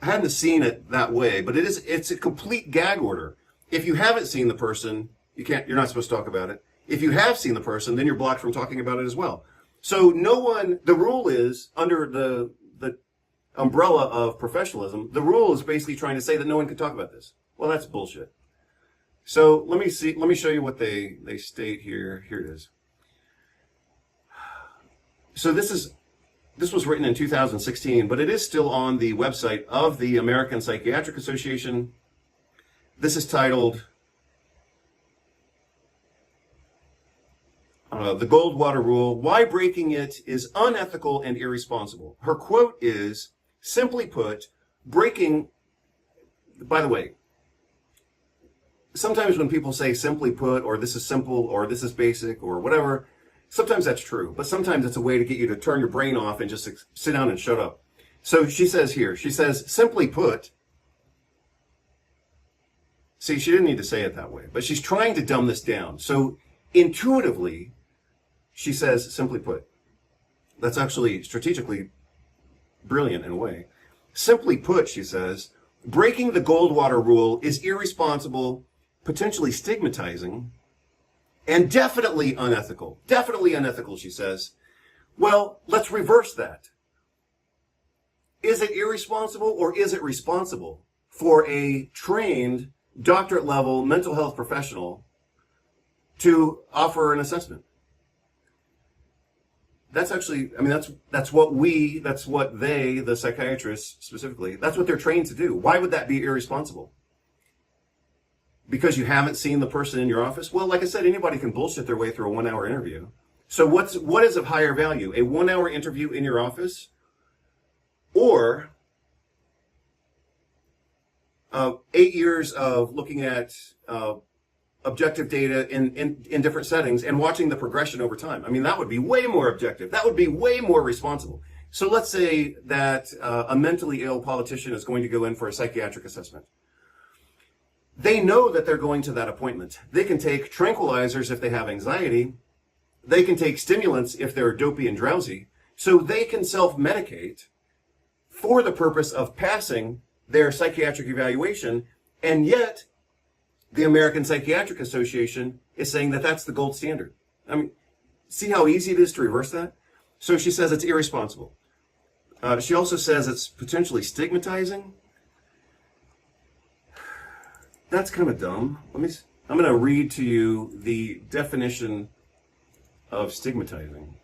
S1: hadn't seen it that way, but it's a complete gag order. If you haven't seen the person, you're not supposed to talk about it. If you have seen the person, then you're blocked from talking about it as well. So the rule is, under the umbrella of professionalism, the rule is basically trying to say that no one can talk about this. Well, that's bullshit. So let me show you what they state here. Here it is. So this was written in 2016, but it is still on the website of the American Psychiatric Association. This is titled The Goldwater Rule, Why Breaking It is Unethical and Irresponsible. Her quote is, simply put, breaking, by the way, sometimes when people say simply put, or this is simple, or this is basic, or whatever, sometimes that's true, but sometimes it's a way to get you to turn your brain off and just sit down and shut up. So she says here, simply put, see, she didn't need to say it that way, but she's trying to dumb this down. So intuitively, she says, simply put. That's actually strategically brilliant in a way. Simply put, she says, breaking the Goldwater rule is irresponsible, potentially stigmatizing, and definitely unethical. Definitely unethical, she says. Well, let's reverse that. Is it irresponsible or is it responsible for a trained doctorate level mental health professional to offer an assessment? That's actually, that's what they, the psychiatrists specifically, that's what they're trained to do. Why would that be irresponsible? because you haven't seen the person in your office? Well, like I said, anybody can bullshit their way through a 1 hour interview. So what is of higher value? A 1 hour interview in your office, or 8 years of looking at objective data in different settings and watching the progression over time? I mean, that would be way more objective. That would be way more responsible. So let's say that a mentally ill politician is going to go in for a psychiatric assessment. They know that they're going to that appointment. They can take tranquilizers if they have anxiety. They can take stimulants if they're dopey and drowsy. So they can self-medicate for the purpose of passing their psychiatric evaluation. And yet, the American Psychiatric Association is saying that that's the gold standard. I mean, see how easy it is to reverse that? So she says it's irresponsible. She also says it's potentially stigmatizing. That's kind of dumb. I'm going to read to you the definition of stigmatizing.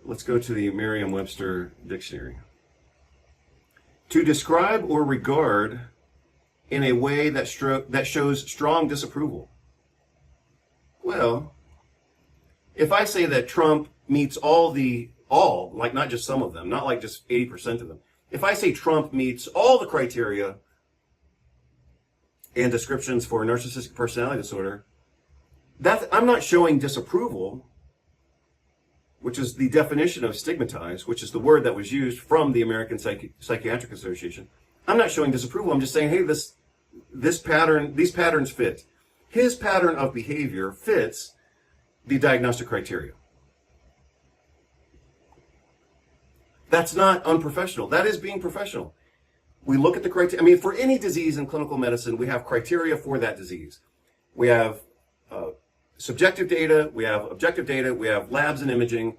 S1: Let's go to the Merriam-Webster dictionary. To describe or regard in a way that shows strong disapproval. Well, if I say that Trump meets all, like not just some of them, not like just 80% of them. If I say Trump meets all the criteria and descriptions for narcissistic personality disorder, I'm not showing disapproval, which is the definition of stigmatize, which is the word that was used from the American Psychiatric Association. I'm not showing disapproval. I'm just saying, hey, these patterns fit. His pattern of behavior fits the diagnostic criteria. That's not unprofessional. That is being professional. We look at the criteria. I mean, for any disease in clinical medicine, we have criteria for that disease. We have subjective data, we have objective data, we have labs and imaging,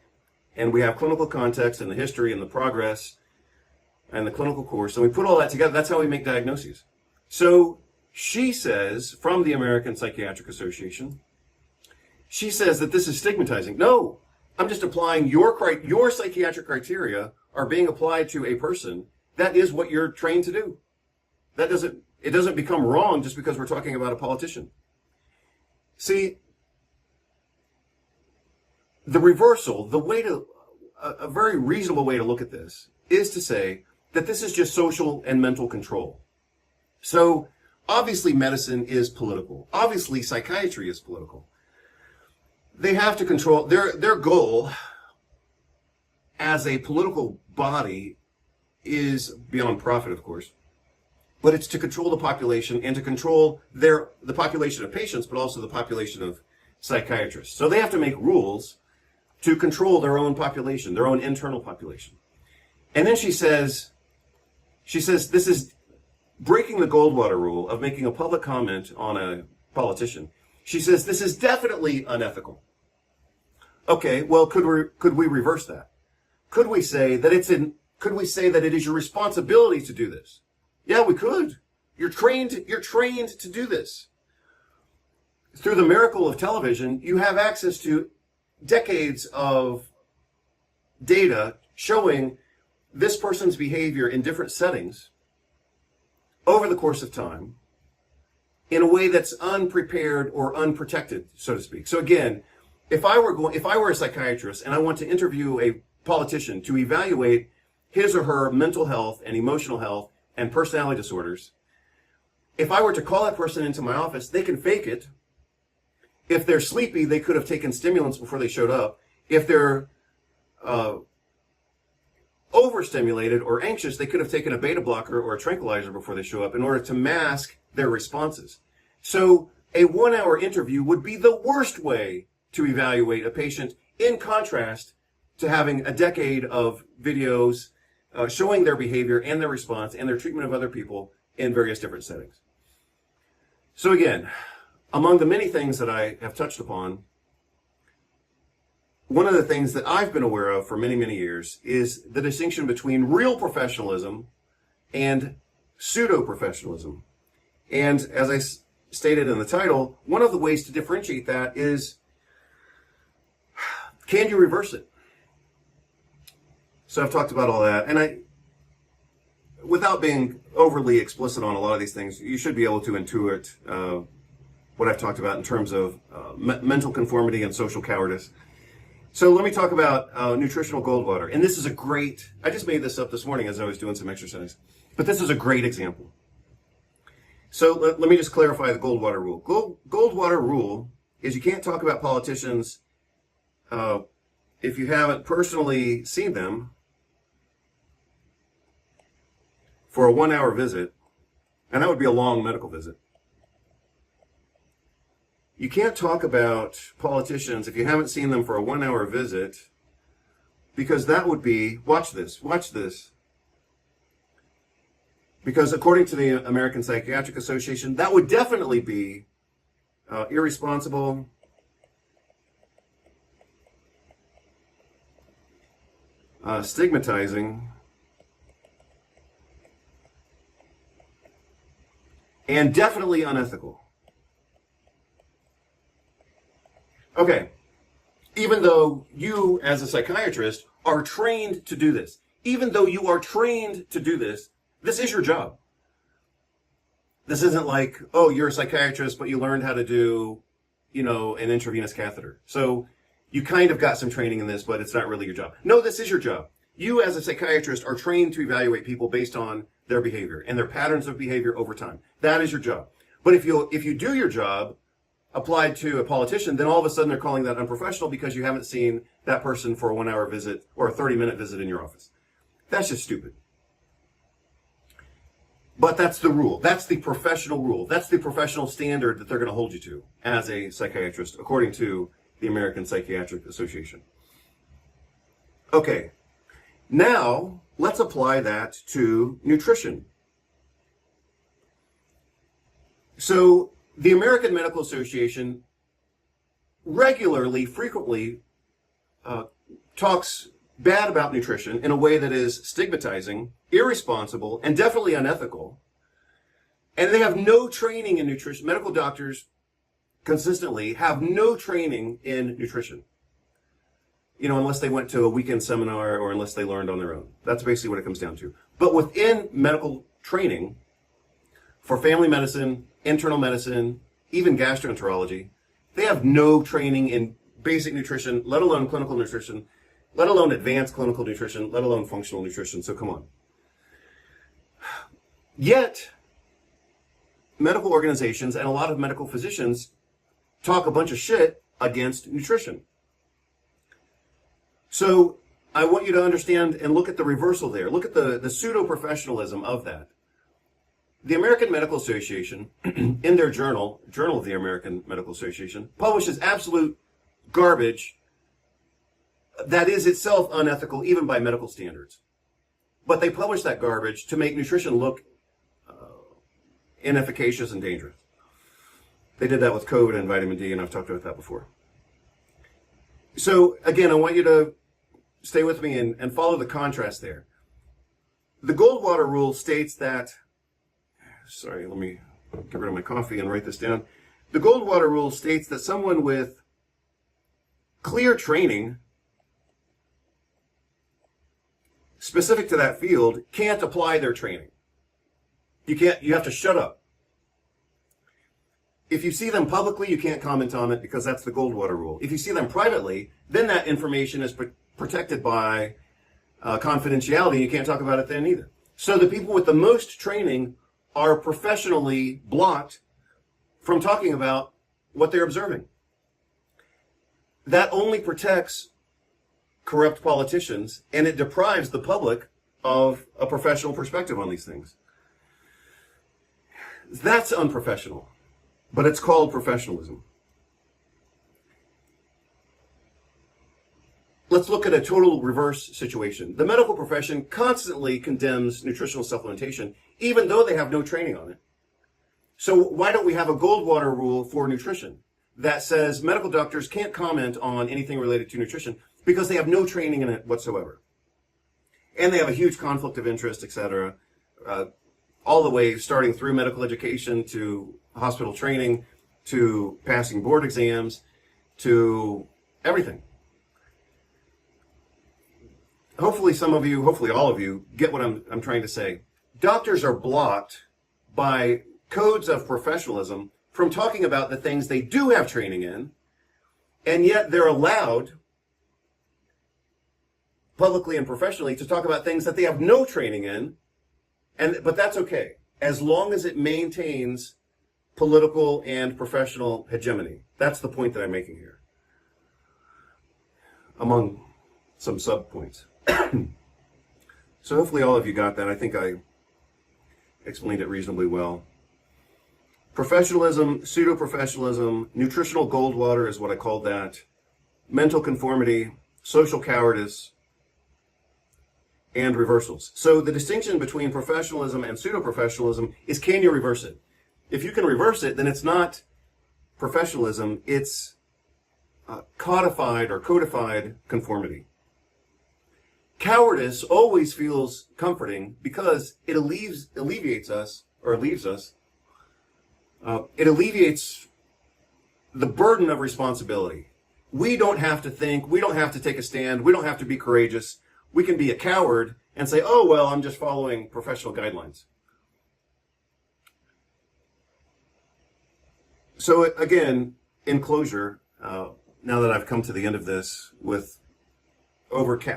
S1: and we have clinical context and the history and the progress and the clinical course. And we put all that together. That's how we make diagnoses. So she says, from the American Psychiatric Association, she says that this is stigmatizing. No, I'm just applying your psychiatric criteria are being applied to a person. That is what you're trained to do. It doesn't become wrong just because we're talking about a politician. See, the reversal, a very reasonable way to look at this is to say that this is just social and mental control. So obviously medicine is political. Obviously psychiatry is political. They have to control their goal as a political body is beyond profit, of course, but it's to control the population and to control the population of patients, but also the population of psychiatrists. So they have to make rules to control their own population, their own internal population. And then she says this is breaking the Goldwater rule of making a public comment on a politician. She says this is definitely unethical. Okay, well, could we reverse that? Could we say that it is your responsibility to do this? Yeah, we could. You're trained to do this. Through the miracle of television, you have access to decades of data showing this person's behavior in different settings over the course of time in a way that's unprepared or unprotected, so to speak. So again, if I were a psychiatrist and I want to interview a politician to evaluate his or her mental health and emotional health and personality disorders, if I were to call that person into my office, they can fake it. If they're sleepy, they could have taken stimulants before they showed up. If they're overstimulated or anxious, they could have taken a beta blocker or a tranquilizer before they show up in order to mask their responses. So a 1 hour interview would be the worst way to evaluate a patient, in contrast to having a decade of videos showing their behavior and their response and their treatment of other people in various different settings. So again, among the many things that I have touched upon, one of the things that I've been aware of for many, many years is the distinction between real professionalism and pseudo-professionalism. And as I stated in the title, one of the ways to differentiate that is, can you reverse it? So I've talked about all that. And without being overly explicit on a lot of these things, you should be able to intuit what I've talked about in terms of mental conformity and social cowardice. So let me talk about nutritional Goldwater. And this is a great, I just made this up this morning as I was doing some exercise, but this is a great example. So let me just clarify the Goldwater rule. Goldwater rule is you can't talk about politicians if you haven't personally seen them for a 1-hour visit, and that would be a long medical visit. You can't talk about politicians if you haven't seen them for a 1-hour visit, because that would be, watch this, because according to the American Psychiatric Association, that would definitely be irresponsible, stigmatizing, and definitely unethical. Okay, even though you as a psychiatrist are trained to do this, this is your job. This isn't like, oh, you're a psychiatrist, but you learned how to do, an intravenous catheter. So you kind of got some training in this, but it's not really your job. No, this is your job. You as a psychiatrist are trained to evaluate people based on their behavior and their patterns of behavior over time. That is your job. But if you do your job applied to a politician, then all of a sudden they're calling that unprofessional because you haven't seen that person for a 1-hour visit or a 30-minute visit in your office. That's just stupid. But that's the rule. That's the professional rule. That's the professional standard that they're going to hold you to as a psychiatrist, according to the American Psychiatric Association. Okay, now let's apply that to nutrition. So the American Medical Association frequently talks bad about nutrition in a way that is stigmatizing, irresponsible, and definitely unethical. And they have no training in nutrition. Medical doctors consistently have no training in nutrition. Unless they went to a weekend seminar or unless they learned on their own. That's basically what it comes down to. But within medical training, for family medicine, internal medicine, even gastroenterology, they have no training in basic nutrition, let alone clinical nutrition, let alone advanced clinical nutrition, let alone functional nutrition. So come on. Yet, medical organizations and a lot of medical physicians talk a bunch of shit against nutrition. So I want you to understand and look at the reversal there. Look at the pseudo-professionalism of that. The American Medical Association, in their Journal of the American Medical Association, publishes absolute garbage that is itself unethical even by medical standards. But they publish that garbage to make nutrition look inefficacious and dangerous. They did that with COVID and vitamin D, and I've talked about that before. So again, I want you to stay with me and follow the contrast there. The Goldwater rule states that, sorry, let me get rid of my coffee and write this down. The Goldwater rule states that someone with clear training specific to that field can't apply their training. You have to shut up. If you see them publicly, you can't comment on it because that's the Goldwater rule. If you see them privately, then that information is protected by confidentiality. You can't talk about it then either. So the people with the most training are professionally blocked from talking about what they're observing. That only protects corrupt politicians, and it deprives the public of a professional perspective on these things. That's unprofessional, but it's called professionalism. Let's look at a total reverse situation. The medical profession constantly condemns nutritional supplementation, even though they have no training on it. So why don't we have a Goldwater rule for nutrition that says medical doctors can't comment on anything related to nutrition because they have no training in it whatsoever? And they have a huge conflict of interest, etc., all the way starting through medical education to hospital training to passing board exams to everything. Hopefully some of you, hopefully all of you, get what I'm trying to say. doctors are blocked by codes of professionalism from talking about the things they do have training in, and yet they're allowed publicly and professionally to talk about things that they have no training in, but that's okay, as long as it maintains political and professional hegemony. That's the point that I'm making here, among some sub-points. So hopefully all of you got that. I think I explained it reasonably well. Professionalism, pseudo-professionalism, nutritional Goldwater is what I called that, mental conformity, social cowardice, and reversals. So the distinction between professionalism and pseudo-professionalism is, can you reverse it? If you can reverse it, then it's not professionalism, it's codified or codified conformity. Cowardice always feels comforting because it alleviates us, or leaves us. It alleviates the burden of responsibility. We don't have to think, we don't have to take a stand, we don't have to be courageous. We can be a coward and say, oh, well, I'm just following professional guidelines. So again, in closure, now that I've come to the end of this with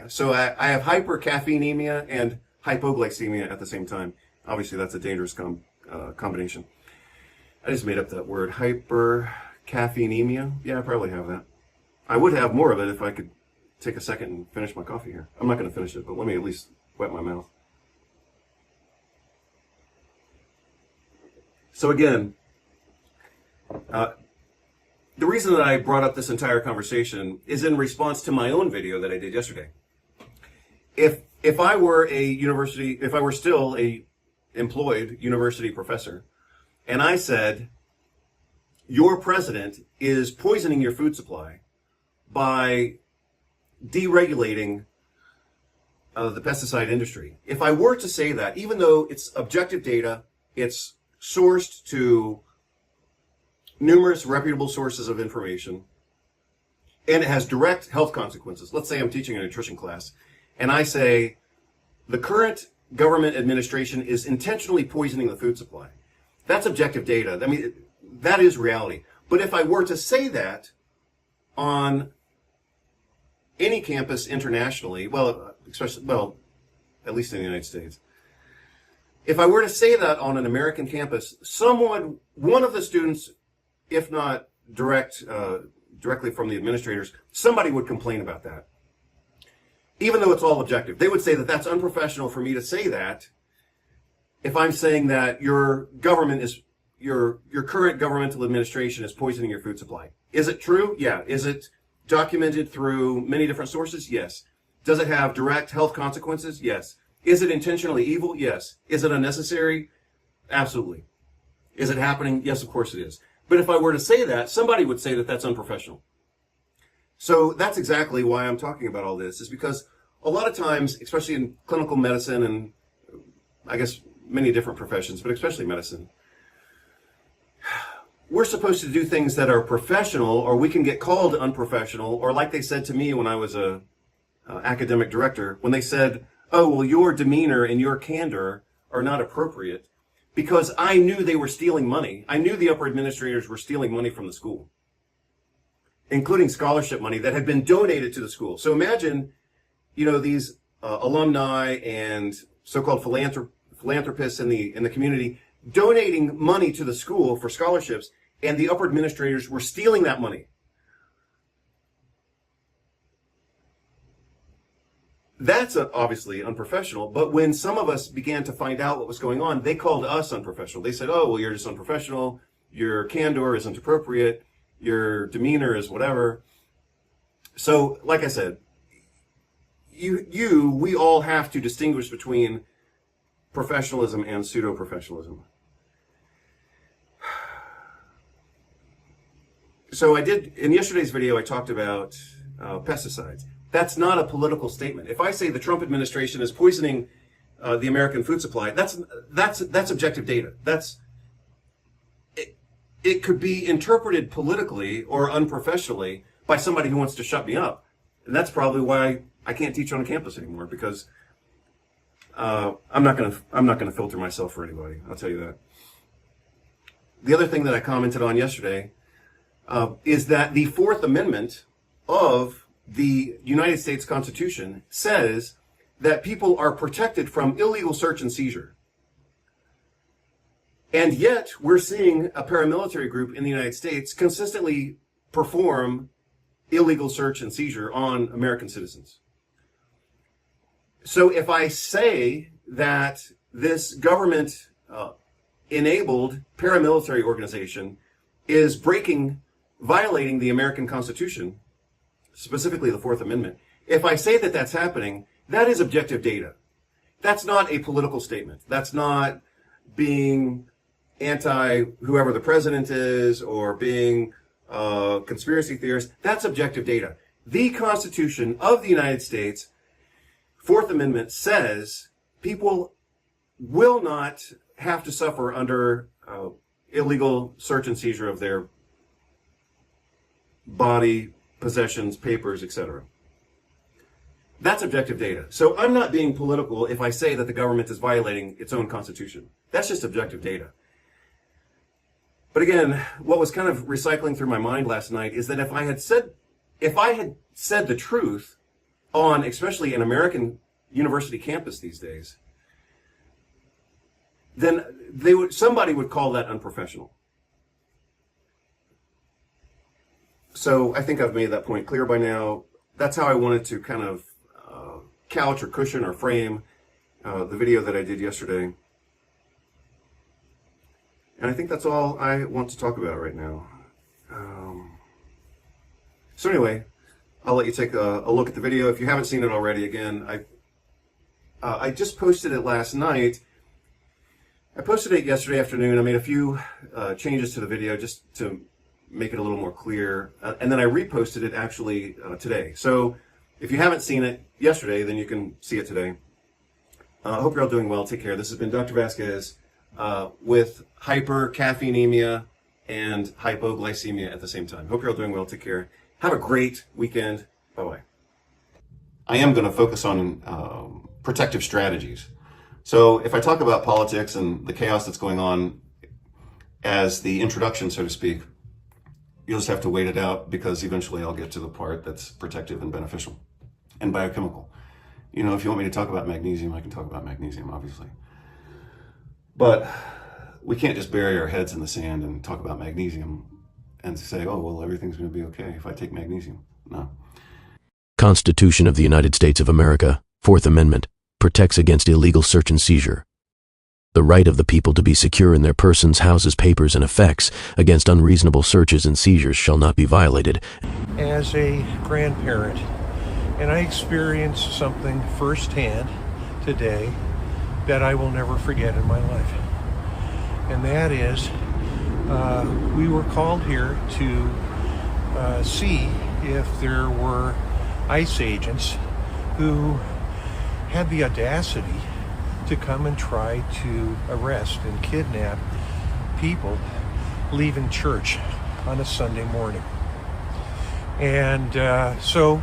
S1: so I have hypercaffeinemia and hypoglycemia at the same time. Obviously, that's a dangerous combination. I just made up that word, hypercaffeinemia. Yeah, I probably have that. I would have more of it if I could take a second and finish my coffee here. I'm not going to finish it, but let me at least wet my mouth. So again, the reason that I brought up this entire conversation is in response to my own video that I did yesterday. If I were still a employed university professor, and I said, your president is poisoning your food supply by deregulating the pesticide industry. If I were to say that, even though it's objective data, it's sourced to numerous reputable sources of information, and it has direct health consequences. Let's say I'm teaching a nutrition class, and I say, the current government administration is intentionally poisoning the food supply. That's objective data. I mean, that is reality. But if I were to say that on any campus internationally, at least in the United States, if I were to say that on an American campus, one of the students, if not directly from the administrators, somebody would complain about that. Even though it's all objective. They would say that that's unprofessional for me to say that if I'm saying that your current governmental administration is poisoning your food supply. Is it true? Yeah. Is it documented through many different sources? Yes. Does it have direct health consequences? Yes. Is it intentionally evil? Yes. Is it unnecessary? Absolutely. Is it happening? Yes, of course it is. But if I were to say that, somebody would say that that's unprofessional. So that's exactly why I'm talking about all this, is because a lot of times, especially in clinical medicine and I guess many different professions, but especially medicine, we're supposed to do things that are professional, or we can get called unprofessional, or like they said to me when I was a academic director, when they said, oh, well, your demeanor and your candor are not appropriate, because I knew they were stealing money. I knew the upper administrators were stealing money from the school, including scholarship money that had been donated to the school. So imagine, these alumni and so-called philanthropists in the community donating money to the school for scholarships, and the upper administrators were stealing that money. That's obviously unprofessional, but when some of us began to find out what was going on, they called us unprofessional. They said, oh, well, you're just unprofessional, your candor isn't appropriate, your demeanor is whatever. So, like I said, we all have to distinguish between professionalism and pseudo-professionalism. So in yesterday's video, I talked about pesticides. That's not a political statement. If I say the Trump administration is poisoning the American food supply, that's objective data. It could be interpreted politically or unprofessionally by somebody who wants to shut me up. And that's probably why I can't teach on campus anymore, because I'm not gonna filter myself for anybody. I'll tell you that. The other thing that I commented on yesterday is that the Fourth Amendment of the United States Constitution says that people are protected from illegal search and seizure. And yet, we're seeing a paramilitary group in the United States consistently perform illegal search and seizure on American citizens. So if I say that this government enabled paramilitary organization is violating the American Constitution, specifically the Fourth Amendment, if I say that that's happening, that is objective data. That's not a political statement. That's not being anti whoever the president is or being conspiracy theorists. That's objective data. The Constitution of the United States, Fourth Amendment, says people will not have to suffer under illegal search and seizure of their body, possessions, papers, etc. That's objective data. So I'm not being political if I say that the government is violating its own constitution. That's just objective data. But again, what was kind of recycling through my mind last night is that if I had said the truth on, especially an American university campus these days, then somebody would call that unprofessional. So I think I've made that point clear by now. That's how I wanted to kind of couch or cushion or frame the video that I did yesterday. And I think that's all I want to talk about right now. So anyway, I'll let you take a look at the video. If you haven't seen it already, again, I just posted it last night. I posted it yesterday afternoon. I made a few changes to the video just to make it a little more clear. And then I reposted it actually today. So if you haven't seen it yesterday, then you can see it today. I hope you're all doing well. Take care. This has been Dr. Vasquez with hypercaffeinemia and hypoglycemia at the same time. Hope you're all doing well. Take care. Have a great weekend. Bye-bye. I am going to focus on protective strategies. So if I talk about politics and the chaos that's going on as the introduction, so to speak, you'll just have to wait it out because eventually I'll get to the part that's protective and beneficial and biochemical. You know, if you want me to talk about magnesium, I can talk about magnesium, obviously. But we can't just bury our heads in the sand and talk about magnesium and say, oh, well, everything's going to be okay if I take magnesium. No.
S3: Constitution of the United States of America, Fourth Amendment, protects against illegal search and seizure. The right of the people to be secure in their persons, houses, papers, and effects against unreasonable searches and seizures shall not be violated.
S4: As a grandparent, and I experienced something firsthand today that I will never forget in my life. And that is, we were called here to see if there were ICE agents who had the audacity to come and try to arrest and kidnap people leaving church on a Sunday morning. And so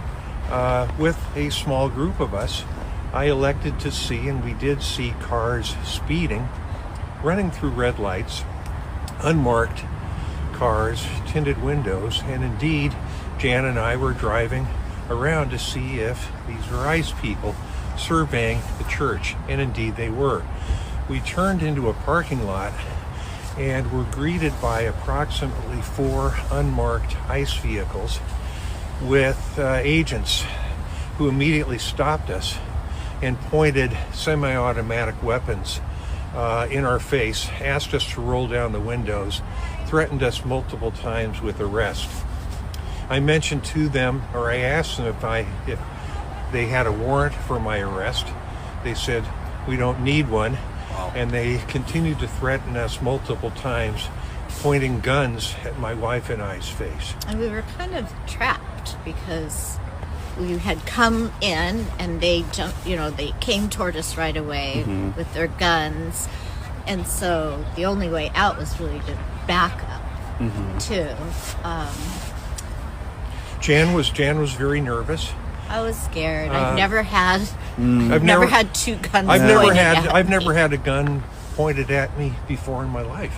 S4: with a small group of us, I elected to see, and we did see, cars speeding, running through red lights, unmarked cars, tinted windows, and indeed, Jan and I were driving around to see if these were ICE people surveying the church, and indeed they were. We turned into a parking lot and were greeted by approximately 4 unmarked ICE vehicles with agents who immediately stopped us and pointed semi-automatic weapons in our face, asked us to roll down the windows, threatened us multiple times with arrest. I mentioned to them, or I asked them if they had a warrant for my arrest. They said, we don't need one. Wow. And they continued to threaten us multiple times, pointing guns at my wife and I's face.
S5: And we were kind of trapped because we had come in and they jumped, they came toward us right away with their guns. And so the only way out was really to back up too.
S4: Jan was very nervous.
S5: I was scared. I've never had.
S4: I've
S5: Never had two guns.
S4: I've never
S5: pointed
S4: had.
S5: at
S4: I've never
S5: me.
S4: had a gun pointed at me before in my life.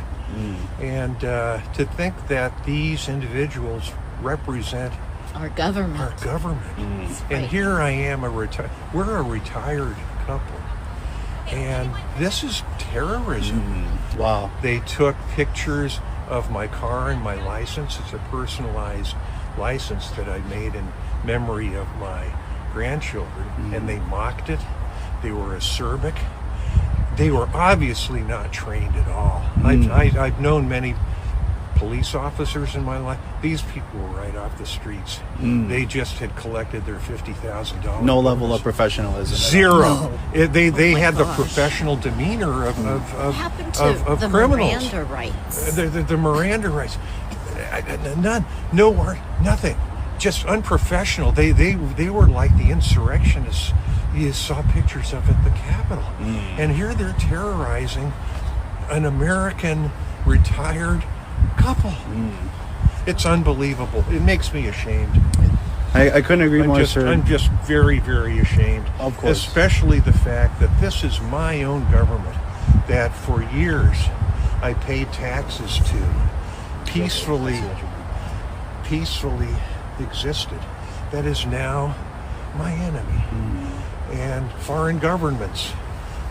S4: And to think that these individuals represent
S5: Our government.
S4: our government,
S5: Right.
S4: and here I am, we're a retired couple, and this is terrorism.
S6: Wow.
S4: They took pictures of my car and my license. It's a personalized license that I made in memory of my grandchildren, and they mocked it. They were acerbic. They were obviously not trained at all. I've known many police officers in my life. These people were right off the streets. They just had collected their $50,000.
S6: No level of professionalism.
S4: Zero. They
S5: Oh my
S4: had the
S5: gosh.
S4: professional demeanor of
S5: What happened to the
S4: criminals.
S5: Miranda rights?
S4: The Miranda rights. None. No. Nothing. Just unprofessional. They were like the insurrectionists. You saw pictures of at the Capitol, and here they're terrorizing an American retired couple. It's unbelievable. It makes me ashamed.
S6: I couldn't agree more, sir.
S4: I'm just very, very ashamed.
S6: Of course.
S4: Especially the fact that this is my own government that for years I paid taxes to, peacefully existed, that is now my enemy. And foreign governments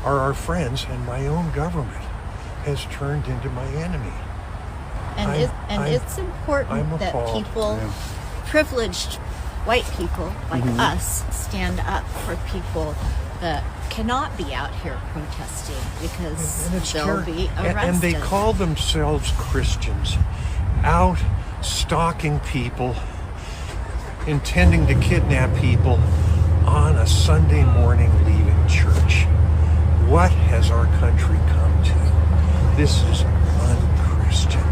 S4: are our friends, and my own government has turned into my enemy.
S5: And it's
S4: I'm
S5: important that
S4: appalled.
S5: people, privileged white people like us, stand up for people that cannot be out here protesting because
S4: And it's
S5: they'll
S4: terror.
S5: be
S4: And
S5: arrested.
S4: they call themselves Christians, out stalking people, intending to kidnap people on a Sunday morning leaving church. What has our country come to? This is unchristian.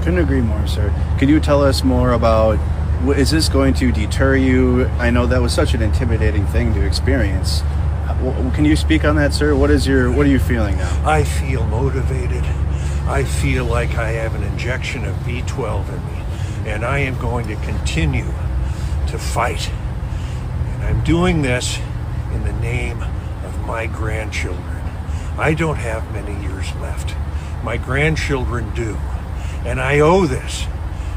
S6: Couldn't agree more, sir. Could you tell us more about, is this going to deter you? I know that was such an intimidating thing to experience. Can you speak on that, sir? What are you feeling now?
S4: I feel motivated. I feel like I have an injection of B12 in me, and I am going to continue to fight. And I'm doing this in the name of my grandchildren. I don't have many years left. My grandchildren do. And I owe this,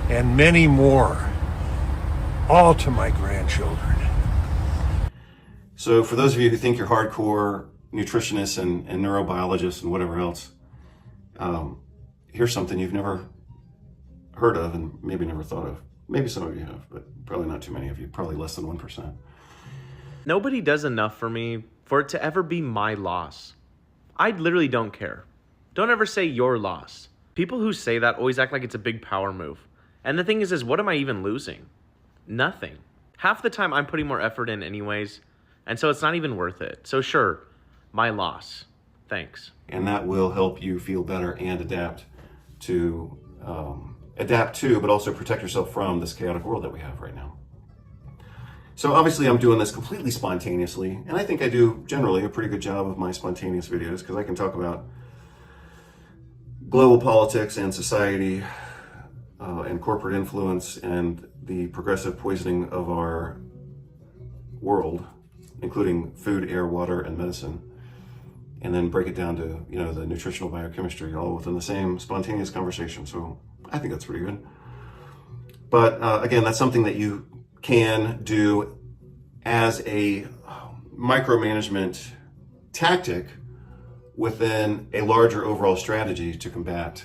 S4: and many more, all to my grandchildren.
S1: So for those of you who think you're hardcore nutritionists and neurobiologists and whatever else, here's something you've never heard of and maybe never thought of. Maybe some of you have, but probably not too many of you, probably less than 1%.
S7: Nobody does enough for me for it to ever be my loss. I literally don't care. Don't ever say your loss. People who say that always act like it's a big power move. And the thing is what am I even losing? Nothing. Half the time I'm putting more effort in anyways, and so it's not even worth it. So sure, my loss. Thanks.
S1: And that will help you feel better and adapt to, but also protect yourself from this chaotic world that we have right now. So obviously I'm doing this completely spontaneously, and I think I do generally a pretty good job of my spontaneous videos because I can talk about global politics and society and corporate influence and the progressive poisoning of our world, including food, air, water, and medicine, and then break it down to, the nutritional biochemistry all within the same spontaneous conversation. So I think that's pretty good. But again, that's something that you can do as a micromanagement tactic within a larger overall strategy to combat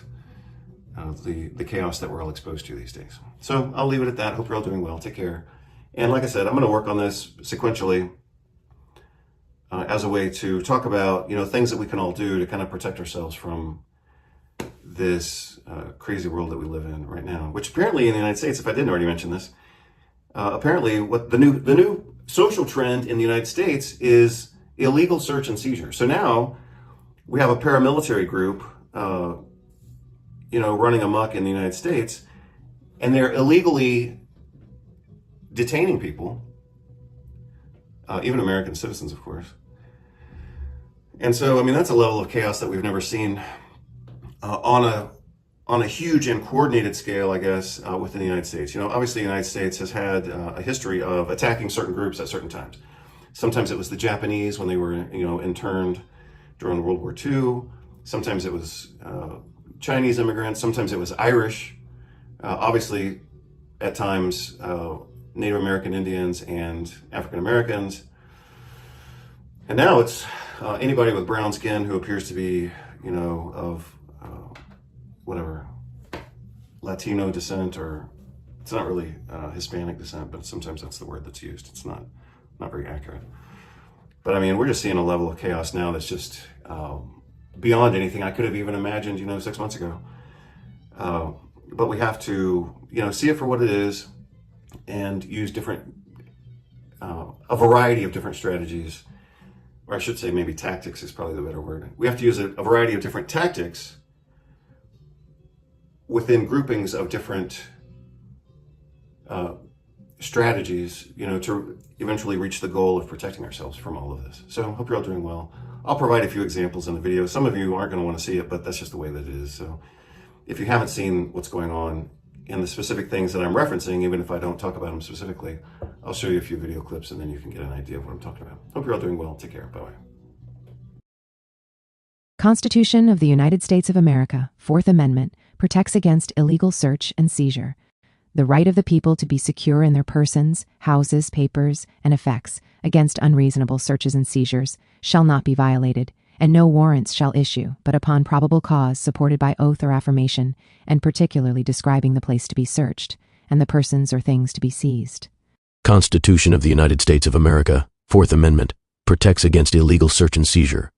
S1: the chaos that we're all exposed to these days. So I'll leave it at that. Hope you're all doing well. Take care. And like I said, I'm going to work on this sequentially as a way to talk about, things that we can all do to kind of protect ourselves from this crazy world that we live in right now, which apparently in the United States, if I didn't already mention this, apparently what the new social trend in the United States is illegal search and seizure. So now we have a paramilitary group, running amok in the United States, and they're illegally detaining people, even American citizens, of course. And so, that's a level of chaos that we've never seen on a on a huge and coordinated scale, I guess, within the United States. Obviously the United States has had a history of attacking certain groups at certain times. Sometimes it was the Japanese when they were, interned during World War II. Sometimes it was Chinese immigrants. Sometimes it was Irish. Obviously, at times, Native American Indians and African Americans. And now it's anybody with brown skin who appears to be, of whatever, Latino descent, or it's not really Hispanic descent, but sometimes that's the word that's used. It's not very accurate. But I mean, we're just seeing a level of chaos now that's just beyond anything I could have even imagined, 6 months ago. But we have to, see it for what it is and use a variety of different strategies, or I should say maybe tactics is probably the better word. We have to use a variety of different tactics within groupings of different strategies, to eventually reach the goal of protecting ourselves from all of this. So I hope you're all doing well. I'll provide a few examples in the video. Some of you aren't going to want to see it, but that's just the way that it is. So if you haven't seen what's going on in the specific things that I'm referencing, even if I don't talk about them specifically, I'll show you a few video clips and then you can get an idea of what I'm talking about. Hope you're all doing well. Take care. Bye-bye.
S8: Constitution of the United States of America, Fourth Amendment, protects against illegal search and seizure. The right of the people to be secure in their persons, houses, papers, and effects against unreasonable searches and seizures shall not be violated, and no warrants shall issue but upon probable cause supported by oath or affirmation, and particularly describing the place to be searched, and the persons or things to be seized.
S3: Constitution of the United States of America, Fourth Amendment, protects against illegal search and seizure.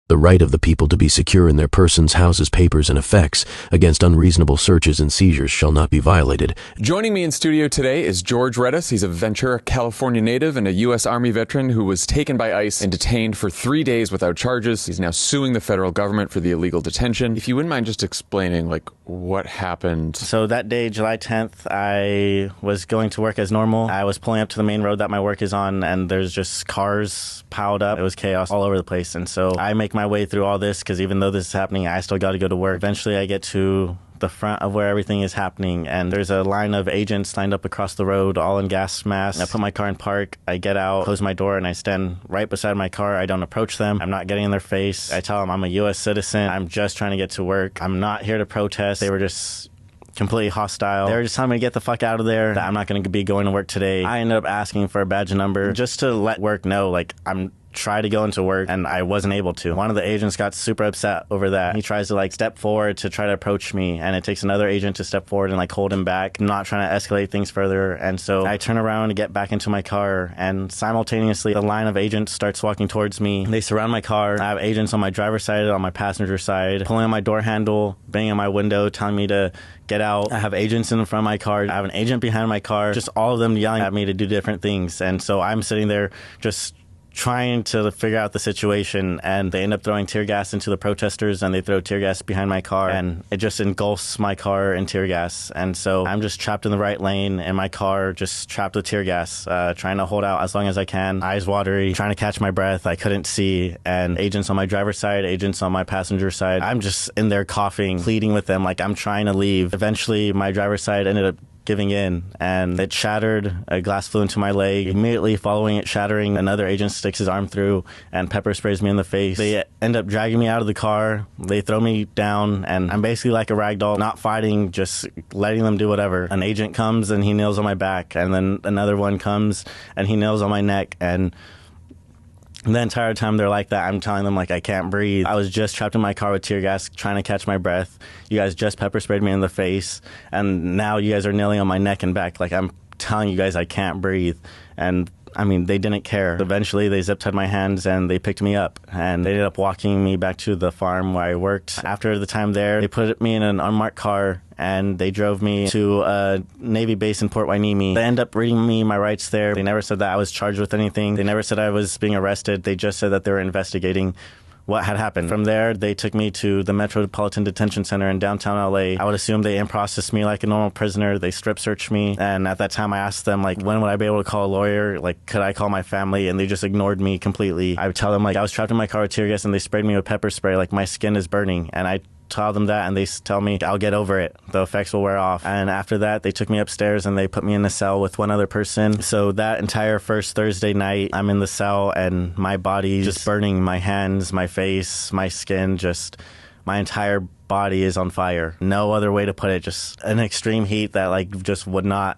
S3: The right of the people to be secure in their persons, houses, papers, and effects against unreasonable searches and seizures shall not be violated.
S9: Joining me in studio today is George Redis. He's a Ventura, California native and a U.S. Army veteran who was taken by ICE and detained for 3 days without charges. He's now suing the federal government for the illegal detention. If you wouldn't mind just explaining, what happened.
S10: So that day, July 10th, I was going to work as normal. I was pulling up to the main road that my work is on, and there's just cars piled up. It was chaos all over the place. And so I make my way through all this because even though this is happening, I still got to go to work. Eventually, I get to the front of where everything is happening, and there's a line of agents lined up across the road, all in gas masks. I put my car in park. I get out, close my door, and I stand right beside my car. I don't approach them. I'm not getting in their face. I tell them I'm a U.S. citizen. I'm just trying to get to work. I'm not here to protest. They were just completely hostile. They were just telling me to get the fuck out of there, that I'm not going to be going to work today. I ended up asking for a badge number just to let work know, I'm try to go into work and I wasn't able to. One of the agents got super upset over that. He tries to step forward to try to approach me, and it takes another agent to step forward and hold him back. I'm not trying to escalate things further, and so I turn around to get back into my car, and simultaneously the line of agents starts walking towards me. They surround my car. I have agents on my driver's side, on my passenger side, pulling on my door handle, banging on my window, telling me to get out. I have agents in front of my car. I have an agent behind my car. Just all of them yelling at me to do different things, and so I'm sitting there just trying to figure out the situation, and they end up throwing tear gas into the protesters, and they throw tear gas behind my car, and it just engulfs my car in tear gas. And so I'm just trapped in the right lane in my car, just trapped with tear gas, trying to hold out as long as I can, eyes watery, trying to catch my breath. I couldn't see, and agents on my driver's side, agents on my passenger side, I'm just in there coughing, pleading with them I'm trying to leave. Eventually my driver's side ended up giving in, and it shattered. A glass flew into my leg. Immediately following it shattering, another agent sticks his arm through and pepper sprays me in the face. They end up dragging me out of the car. They throw me down, and I'm basically like a rag doll, not fighting, just letting them do whatever. An agent comes and he kneels on my back, and then another one comes and he kneels on my neck, and the entire time they're like that, I'm telling them I can't breathe. I was just trapped in my car with tear gas, trying to catch my breath. You guys just pepper sprayed me in the face, and now you guys are kneeling on my neck and back. I'm telling you guys I can't breathe. And they didn't care. Eventually, they zip-tied my hands and they picked me up, and they ended up walking me back to the farm where I worked. After the time there, they put me in an unmarked car and they drove me to a Navy base in Port Hueneme. They ended up reading me my rights there. They never said that I was charged with anything. They never said I was being arrested. They just said that they were investigating what had happened. From there, they took me to the Metropolitan Detention Center in downtown LA. I would assume they in-processed me like a normal prisoner. They strip-searched me, and at that time I asked them when would I be able to call a lawyer? Could I call my family? And they just ignored me completely. I would tell them I was trapped in my car with tear gas, and they sprayed me with pepper spray, my skin is burning. And I tell them that, and they tell me I'll get over it. The effects will wear off. And after that, they took me upstairs and they put me in a cell with one other person. So that entire first Thursday night, I'm in the cell and my body just burning, my hands, my face, my skin, just my entire body is on fire. No other way to put it, just an extreme heat that like just would not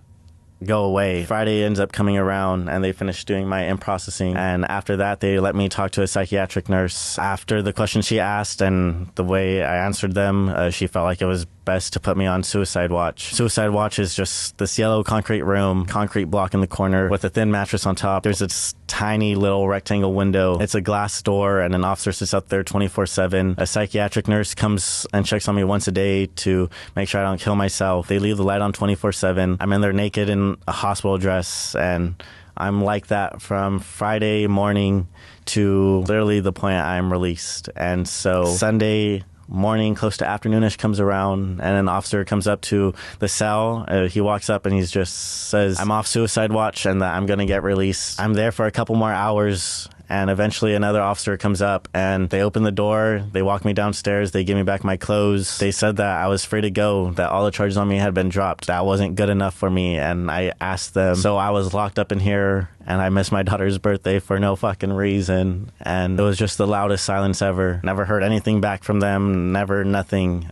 S10: go away. Friday ends up coming around and they finish doing my in-processing, and after that they let me talk to a psychiatric nurse. After the questions she asked and the way I answered them, she felt like it was best to put me on suicide watch. Suicide watch is just this yellow concrete room, concrete block in the corner with a thin mattress on top. There's this tiny little rectangle window. It's a glass door and an officer sits up there 24/7. A psychiatric nurse comes and checks on me once a day to make sure I don't kill myself. They leave the light on 24/7. I'm in there naked in a hospital dress, and I'm like that from Friday morning to literally the point I'm released. And so Sunday morning, close to afternoonish, comes around and an officer comes up to the cell. He walks up and he just says, I'm off suicide watch and that I'm going to get released. I'm there for a couple more hours. And eventually another officer comes up and they open the door, they walk me downstairs, they give me back my clothes. They said that I was free to go, that all the charges on me had been dropped. That wasn't good enough for me. And I asked them, so I was locked up in here and I missed my daughter's birthday for no fucking reason. And it was just the loudest silence ever. Never heard anything back from them, never nothing.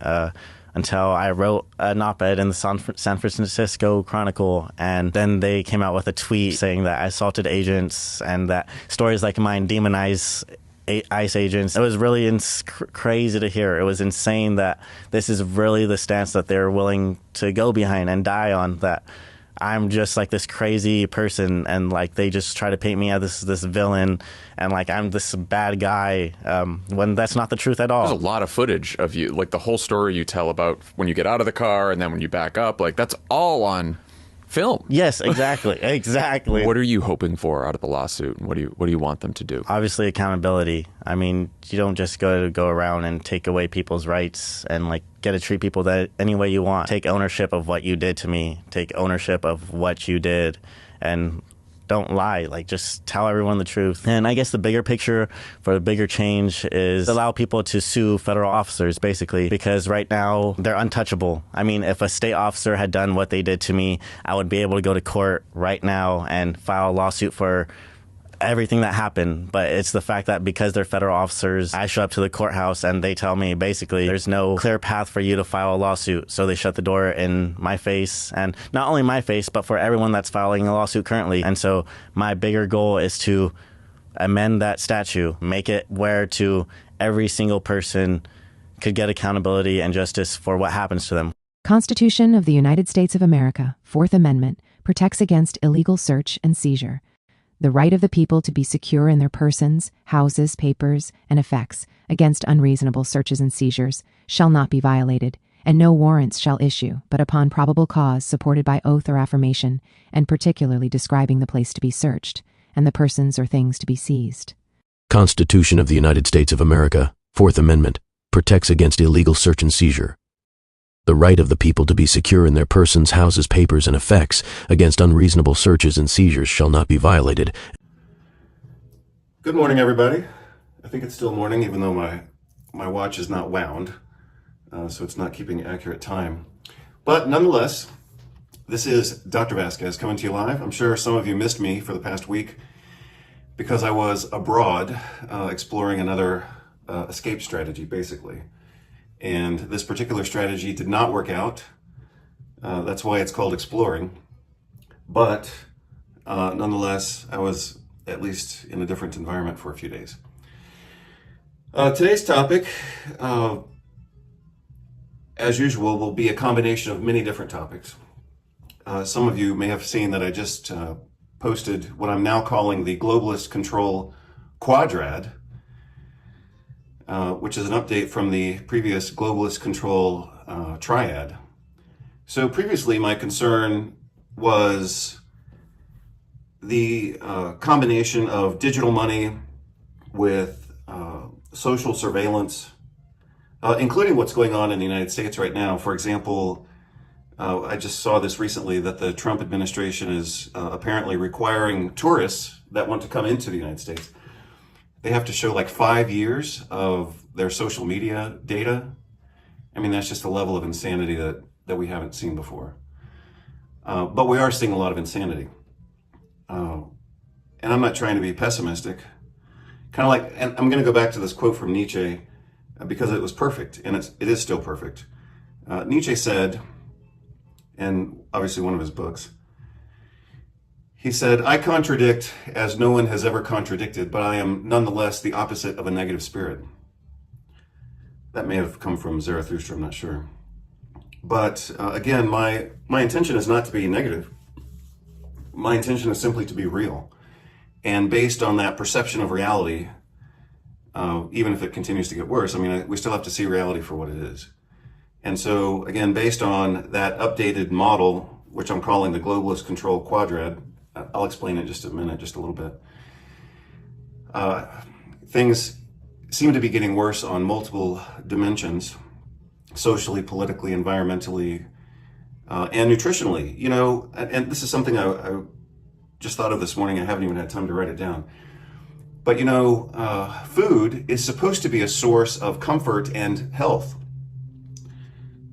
S10: Until I wrote an op-ed in the San Francisco Chronicle, and then they came out with a tweet saying that I assaulted agents and that stories like mine demonize ICE agents. It was really crazy to hear. It was insane that this is really the stance that they're willing to go behind and die on, that I'm just like this crazy person and like they just try to paint me as this villain and like I'm this bad guy when that's not the truth at all.
S9: There's a lot of footage of you, like the whole story you tell about when you get out of the car and then when you back up, like that's all on film.
S10: Yes, exactly. Exactly.
S9: What are you hoping for out of the lawsuit? What do you want them to do?
S10: Obviously accountability. I mean, you don't just go around and take away people's rights and like get to treat people that any way you want. Take ownership of what you did to me. Take ownership of what you did and don't lie. Like just tell everyone the truth. And I guess the bigger picture for the bigger change is allow people to sue federal officers basically, because right now they're untouchable. I mean, if a state officer had done what they did to me, I would be able to go to court right now and file a lawsuit for everything that happened. But it's the fact that because they're federal officers, I show up to the courthouse and they tell me basically there's no clear path for you to file a lawsuit. So they shut the door in my face, and not only my face, but for everyone that's filing a lawsuit currently. And so my bigger goal is to amend that statute, make it where to every single person could get accountability and justice for what happens to them.
S8: Constitution of the United States of America, Fourth Amendment, protects against illegal search and seizure. The right of the people to be secure in their persons, houses, papers, and effects against unreasonable searches and seizures shall not be violated, and no warrants shall issue but upon probable cause supported by oath or affirmation, and particularly describing the place to be searched, and the persons or things to be seized.
S3: Constitution of the United States of America, Fourth Amendment, protects against illegal search and seizure. The right of the people to be secure in their persons, houses, papers, and effects against unreasonable searches and seizures shall not be violated.
S1: Good morning, everybody. I think it's still morning, even though my watch is not wound, so it's not keeping accurate time. But nonetheless, this is Dr. Vasquez coming to you live. I'm sure some of you missed me for the past week because I was abroad exploring another escape strategy, basically. And this particular strategy did not work out. That's why it's called exploring. But nonetheless, I was at least in a different environment for a few days. Today's topic, as usual, will be a combination of many different topics. Some of you may have seen that I just posted what I'm now calling the Globalist Control Quadrad, which is an update from the previous Globalist Control Triad. So previously my concern was the combination of digital money with social surveillance, including what's going on in the United States right now. For example, I just saw this recently that the Trump administration is apparently requiring tourists that want to come into the United States, they have to show like 5 years of their social media data. I mean, that's just a level of insanity that we haven't seen before. But we are seeing a lot of insanity. And I'm not trying to be pessimistic. Kind of like, and I'm going to go back to this quote from Nietzsche because it was perfect, and it is still perfect. Nietzsche said, in obviously one of his books, he said, "I contradict as no one has ever contradicted, but I am nonetheless the opposite of a negative spirit." That may have come from Zarathustra, I'm not sure. But again, my intention is not to be negative. My intention is simply to be real. And based on that perception of reality, even if it continues to get worse, I mean, we still have to see reality for what it is. And so, again, based on that updated model, which I'm calling the globalist control quadrant, I'll explain it in just a minute, just a little bit. Things seem to be getting worse on multiple dimensions, socially, politically, environmentally, and nutritionally. You know, and this is something I just thought of this morning. I haven't even had time to write it down. But you know, food is supposed to be a source of comfort and health.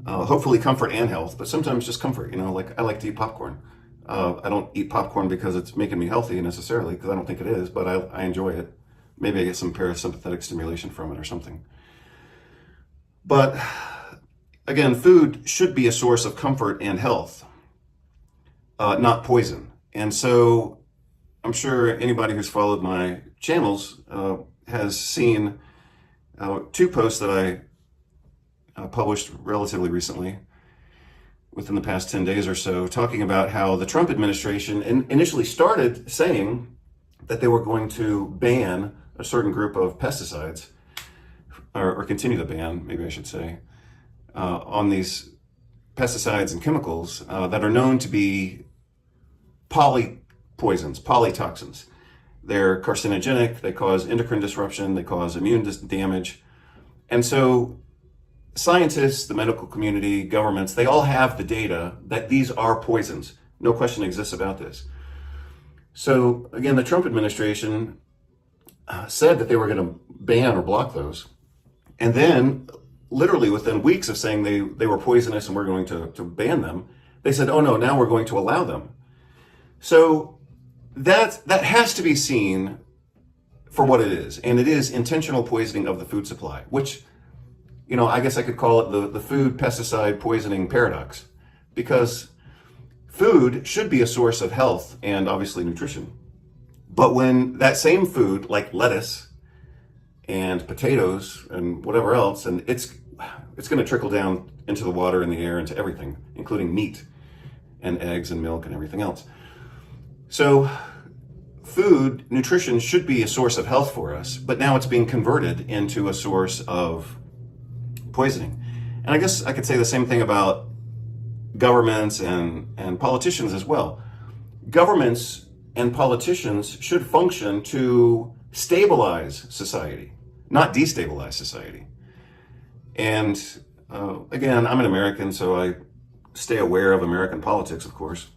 S1: Hopefully comfort and health, but sometimes just comfort. You know, like I like to eat popcorn. I don't eat popcorn because it's making me healthy necessarily, because I don't think it is, but I enjoy it. Maybe I get some parasympathetic stimulation from it or something. But again, food should be a source of comfort and health, not poison. And so I'm sure anybody who's followed my channels has seen 2 posts that I published relatively recently, within the past 10 days or so, talking about how the Trump administration initially started saying that they were going to ban a certain group of pesticides, or continue to ban, maybe I should say, on these pesticides and chemicals that are known to be polypoisons, polytoxins. They're carcinogenic, they cause endocrine disruption, they cause immune damage. And so scientists, the medical community, governments, they all have the data that these are poisons. No question exists about this. So again, the Trump administration said that they were going to ban or block those. And then literally within weeks of saying they were poisonous and we're going to ban them, they said, oh no, now we're going to allow them. So that has to be seen for what it is. And it is intentional poisoning of the food supply, which, you know, I guess I could call it the food pesticide poisoning paradox, because food should be a source of health and obviously nutrition. But when that same food, like lettuce and potatoes and whatever else, and it's going to trickle down into the water and the air, into everything, including meat and eggs and milk and everything else. So food, nutrition should be a source of health for us, but now it's being converted into a source of poisoning. And I guess I could say the same thing about governments and politicians as well. Governments and politicians should function to stabilize society, not destabilize society. And again, I'm an American, so I stay aware of American politics, of course.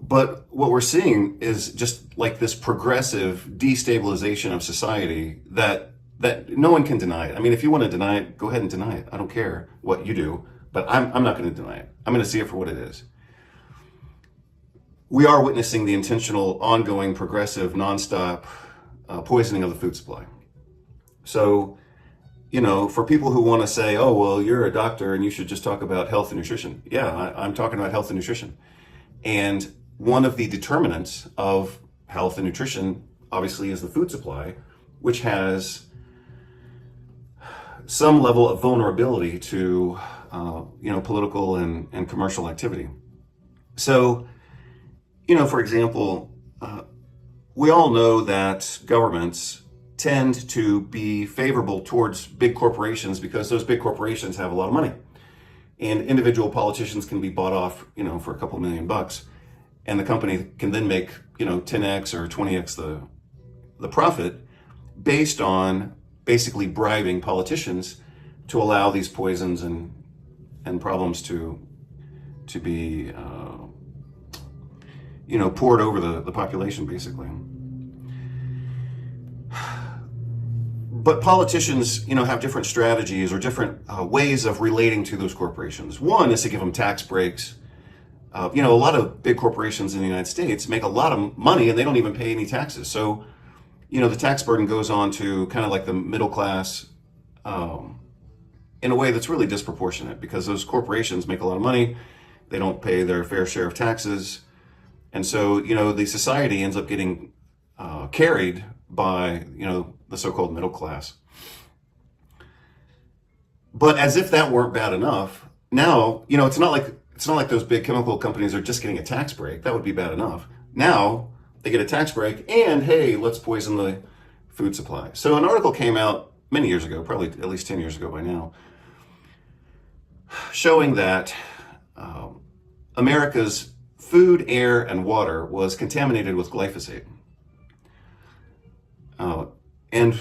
S1: But what we're seeing is just like this progressive destabilization of society that no one can deny it. I mean, if you want to deny it, go ahead and deny it. I don't care what you do, but I'm not going to deny it. I'm going to see it for what it is. We are witnessing the intentional, ongoing, progressive, nonstop poisoning of the food supply. So, you know, for people who want to say, oh, well, you're a doctor and you should just talk about health and nutrition. Yeah, I'm talking about health and nutrition. And one of the determinants of health and nutrition, obviously, is the food supply, which has some level of vulnerability to, you know, political and commercial activity. So, you know, for example, we all know that governments tend to be favorable towards big corporations because those big corporations have a lot of money. And individual politicians can be bought off, you know, for a couple $1,000,000. And the company can then make, you know, 10x or 20x the profit based on basically bribing politicians to allow these poisons and problems to be, you know, poured over the population, basically. But politicians, have different strategies or different ways of relating to those corporations. One is to give them tax breaks. A lot of big corporations in the United States make a lot of money and they don't even pay any taxes. So, the tax burden goes on to kind of like the middle class in a way that's really disproportionate because those corporations make a lot of money. They don't pay their fair share of taxes. And so, the society ends up getting carried by, the so-called middle class. But as if that weren't bad enough, now, it's not like those big chemical companies are just getting a tax break. That would be bad enough. Now they get a tax break and hey, let's poison the food supply. So an article came out many years ago, probably at least 10 years ago by now, showing that America's food, air, and water was contaminated with glyphosate. And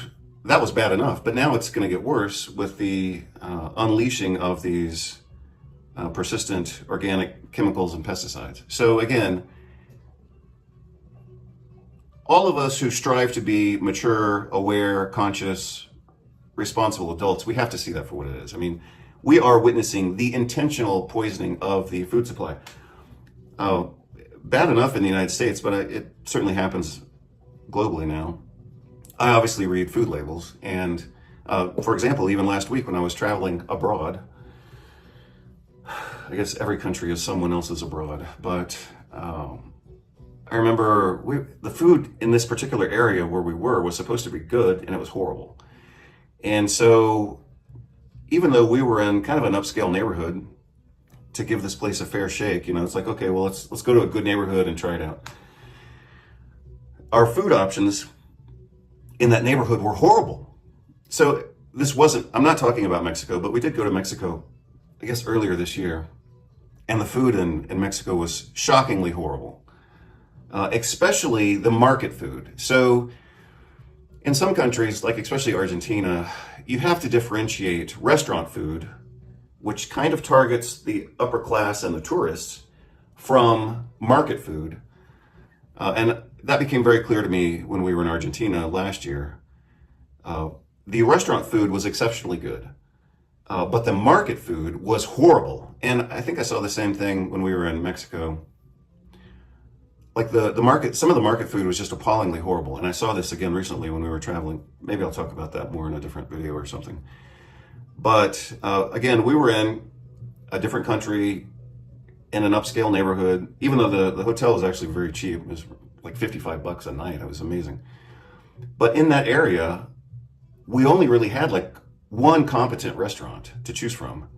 S1: that was bad enough, but now it's going to get worse with the unleashing of these persistent organic chemicals and pesticides. So again, all of us who strive to be mature, aware, conscious, responsible adults, we have to see that for what it is. I mean, we are witnessing the intentional poisoning of the food supply. Bad enough in the United States, but it certainly happens globally now. I obviously read food labels, and for example, even last week when I was traveling abroad, I guess every country is someone else's abroad, but I remember the food in this particular area where we were was supposed to be good, and it was horrible. And so even though we were in kind of an upscale neighborhood, to give this place a fair shake, it's like, okay, well, let's go to a good neighborhood and try it out. Our food options in that neighborhood were horrible. So I'm not talking about Mexico, but we did go to Mexico, I guess earlier this year, and the food in Mexico was shockingly horrible, especially the market food. So in some countries, like especially Argentina, you have to differentiate restaurant food, which kind of targets the upper class and the tourists, from market food. And that became very clear to me when we were in Argentina last year. The restaurant food was exceptionally good, but the market food was horrible. And I think I saw the same thing when we were in Mexico. Like some of the market food was just appallingly horrible. And I saw this again recently when we were traveling. Maybe I'll talk about that more in a different video or something. But again, we were in a different country in an upscale neighborhood, even though the hotel was actually very cheap. It was like $55 a night. It was amazing. But in that area, we only really had like one competent restaurant to choose from.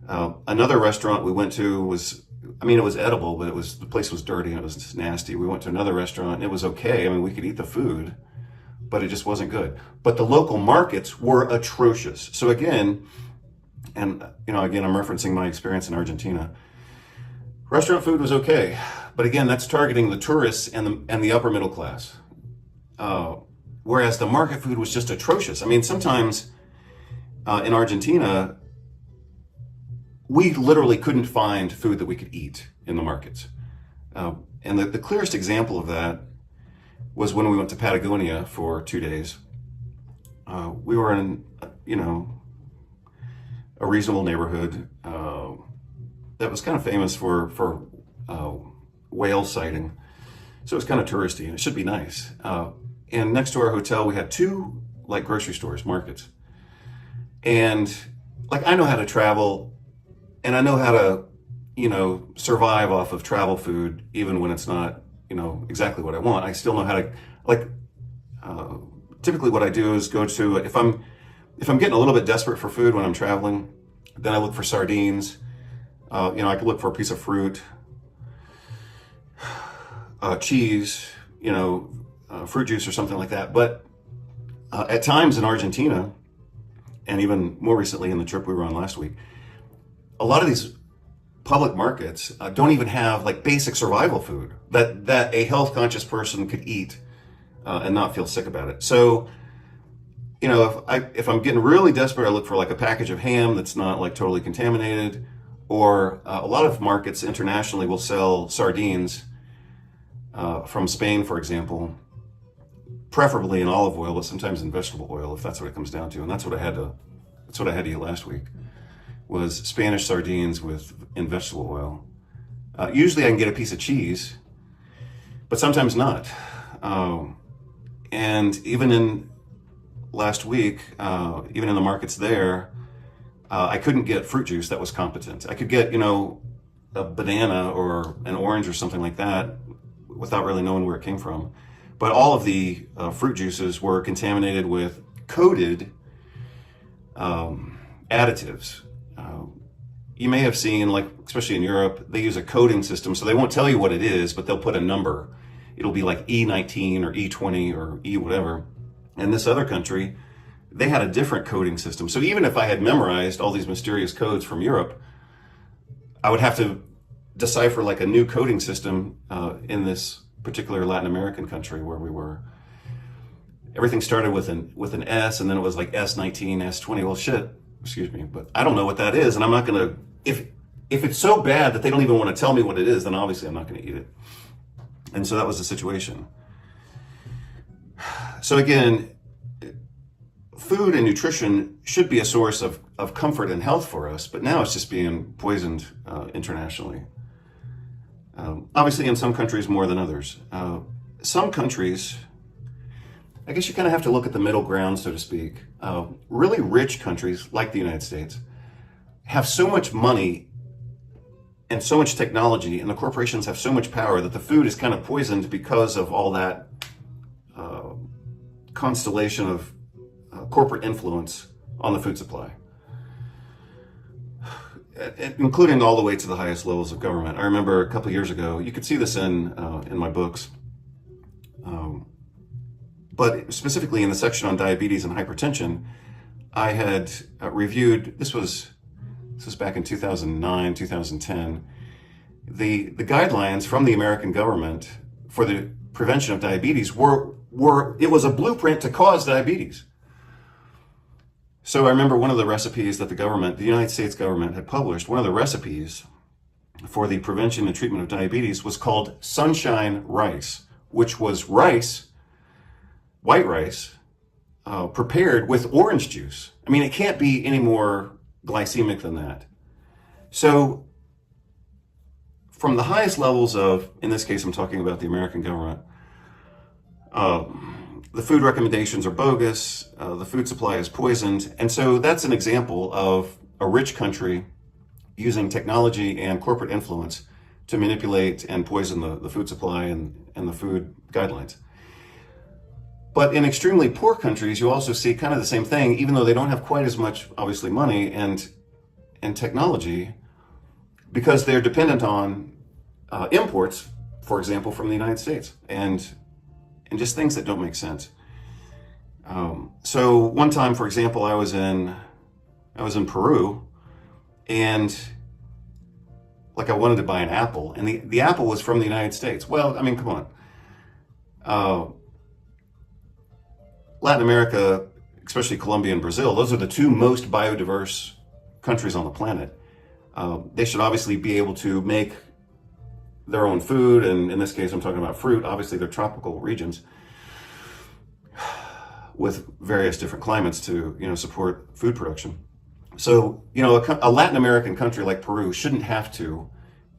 S1: Another restaurant we went to it was edible, but the place was dirty and it was just nasty. We went to another restaurant and it was okay. I mean, we could eat the food, but it just wasn't good. But the local markets were atrocious. So again, I'm referencing my experience in Argentina. Restaurant food was okay, but again, that's targeting the tourists and the upper middle class. Whereas the market food was just atrocious. I mean, sometimes in Argentina, we literally couldn't find food that we could eat in the markets. And the clearest example of that was when we went to Patagonia for 2 days. We were in, a reasonable neighborhood that was kind of famous for whale sighting. So it was kind of touristy and it should be nice. And next to our hotel, we had 2 like grocery stores, markets. And like, I know how to travel and I know how to, survive off of travel food, even when it's not, exactly what I want. I still know how to, typically what I do is go to, if I'm getting a little bit desperate for food when I'm traveling, then I look for sardines. I could look for a piece of fruit, cheese, fruit juice or something like that. But at times in Argentina, and even more recently in the trip we were on last week, a lot of these public markets don't even have like basic survival food that a health conscious person could eat and not feel sick about it. So, if I'm getting really desperate, I look for like a package of ham that's not like totally contaminated, or a lot of markets internationally will sell sardines from Spain, for example, preferably in olive oil, but sometimes in vegetable oil, if that's what it comes down to. And that's what I had to eat last week, was Spanish sardines in vegetable oil. Usually I can get a piece of cheese, but sometimes not. And even in last week, even in the markets there, I couldn't get fruit juice that was competent. I could get, a banana or an orange or something like that without really knowing where it came from. But all of the fruit juices were contaminated with coated additives. You may have seen, like, especially in Europe, they use a coding system, so they won't tell you what it is, but they'll put a number. It'll be like E19 or E20 or E whatever. And this other country, they had a different coding system. So even if I had memorized all these mysterious codes from Europe, I would have to decipher like a new coding system in this particular Latin American country where we were. Everything started with an S, and then it was like S19, S20. Well, shit, excuse me, but I don't know what that is, and I'm not gonna, if it's so bad that they don't even want to tell me what it is, then obviously I'm not gonna eat it. And so that was the situation. So again, food and nutrition should be a source of comfort and health for us, but now it's just being poisoned internationally. Obviously in some countries more than others. Some countries, I guess you kind of have to look at the middle ground, so to speak. Really rich countries like the United States have so much money and so much technology, and the corporations have so much power that the food is kind of poisoned because of all that constellation of corporate influence on the food supply, including all the way to the highest levels of government. I remember a couple of years ago, you could see this in my books, but specifically in the section on diabetes and hypertension, I had reviewed, this was back in 2009, 2010, the guidelines from the American government for the prevention of diabetes it was a blueprint to cause diabetes. So I remember one of the recipes that the United States government had published, one of the recipes for the prevention and treatment of diabetes was called sunshine rice, which was rice, white rice, prepared with orange juice. I mean, it can't be any more glycemic than that. So from the highest levels of, in this case, I'm talking about the American government, the food recommendations are bogus, the food supply is poisoned. And so that's an example of a rich country using technology and corporate influence to manipulate and poison the food supply and the food guidelines. But in extremely poor countries, you also see kind of the same thing, even though they don't have quite as much, obviously, money and technology, because they're dependent on imports, for example, from the United States, and just things that don't make sense. So one time, for example, I was in Peru, and like I wanted to buy an apple, and the apple was from the United States. Well, I mean, come on. Latin America, especially Colombia and Brazil, those are the two most biodiverse countries on the planet. They should obviously be able to make their own food, and in this case I'm talking about fruit. Obviously they're tropical regions with various different climates to support food production. So a Latin American country like Peru shouldn't have to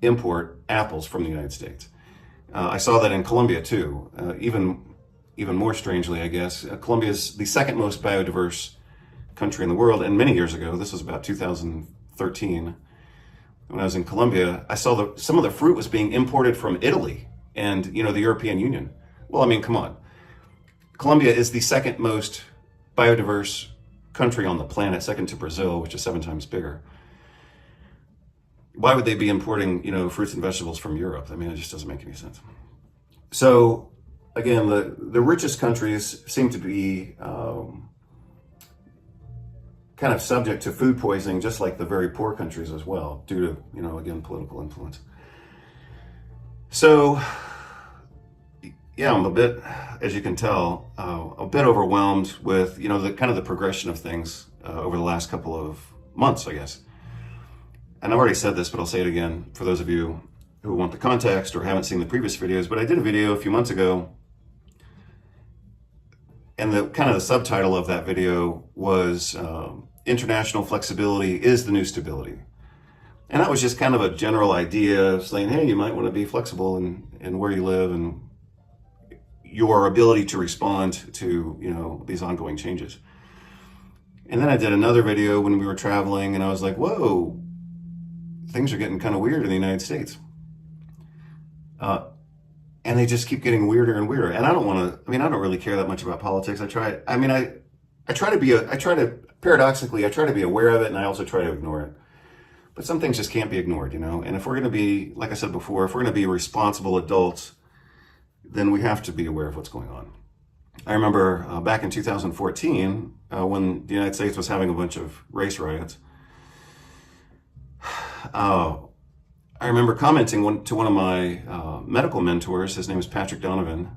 S1: import apples from the United States. I saw that in Colombia too, even more strangely, I guess. Colombia is the second most biodiverse country in the world, and many years ago, this was about 2013, when I was in Colombia, I saw some of the fruit was being imported from Italy and the European Union. Well, I mean, come on. Colombia is the second most biodiverse country on the planet, second to Brazil, which is 7 times bigger. Why would they be importing, fruits and vegetables from Europe? I mean, it just doesn't make any sense. So again, the richest countries seem to be kind of subject to food poisoning, just like the very poor countries as well, due to, again, political influence. So, yeah, I'm a bit, as you can tell, a bit overwhelmed with, the kind of the progression of things over the last couple of months, I guess. And I've already said this, but I'll say it again for those of you who want the context or haven't seen the previous videos. But I did a video a few months ago And the kind of the subtitle of that video was International Flexibility is the New Stability. And that was just kind of a general idea of saying, hey, you might want to be flexible in where you live and your ability to respond to, you know, these ongoing changes. And then I did another video when we were traveling, and I was like, whoa, things are getting kind of weird in the United States. And they just keep getting weirder and weirder. And I don't really care that much about politics. I try to paradoxically, I try to be aware of it, and I also try to ignore it. But some things just can't be ignored, you know? And if we're going to be, like I said before, if we're going to be responsible adults, then we have to be aware of what's going on. I remember back in 2014, when the United States was having a bunch of race riots, I remember commenting to one of my medical mentors. His name is Patrick Donovan.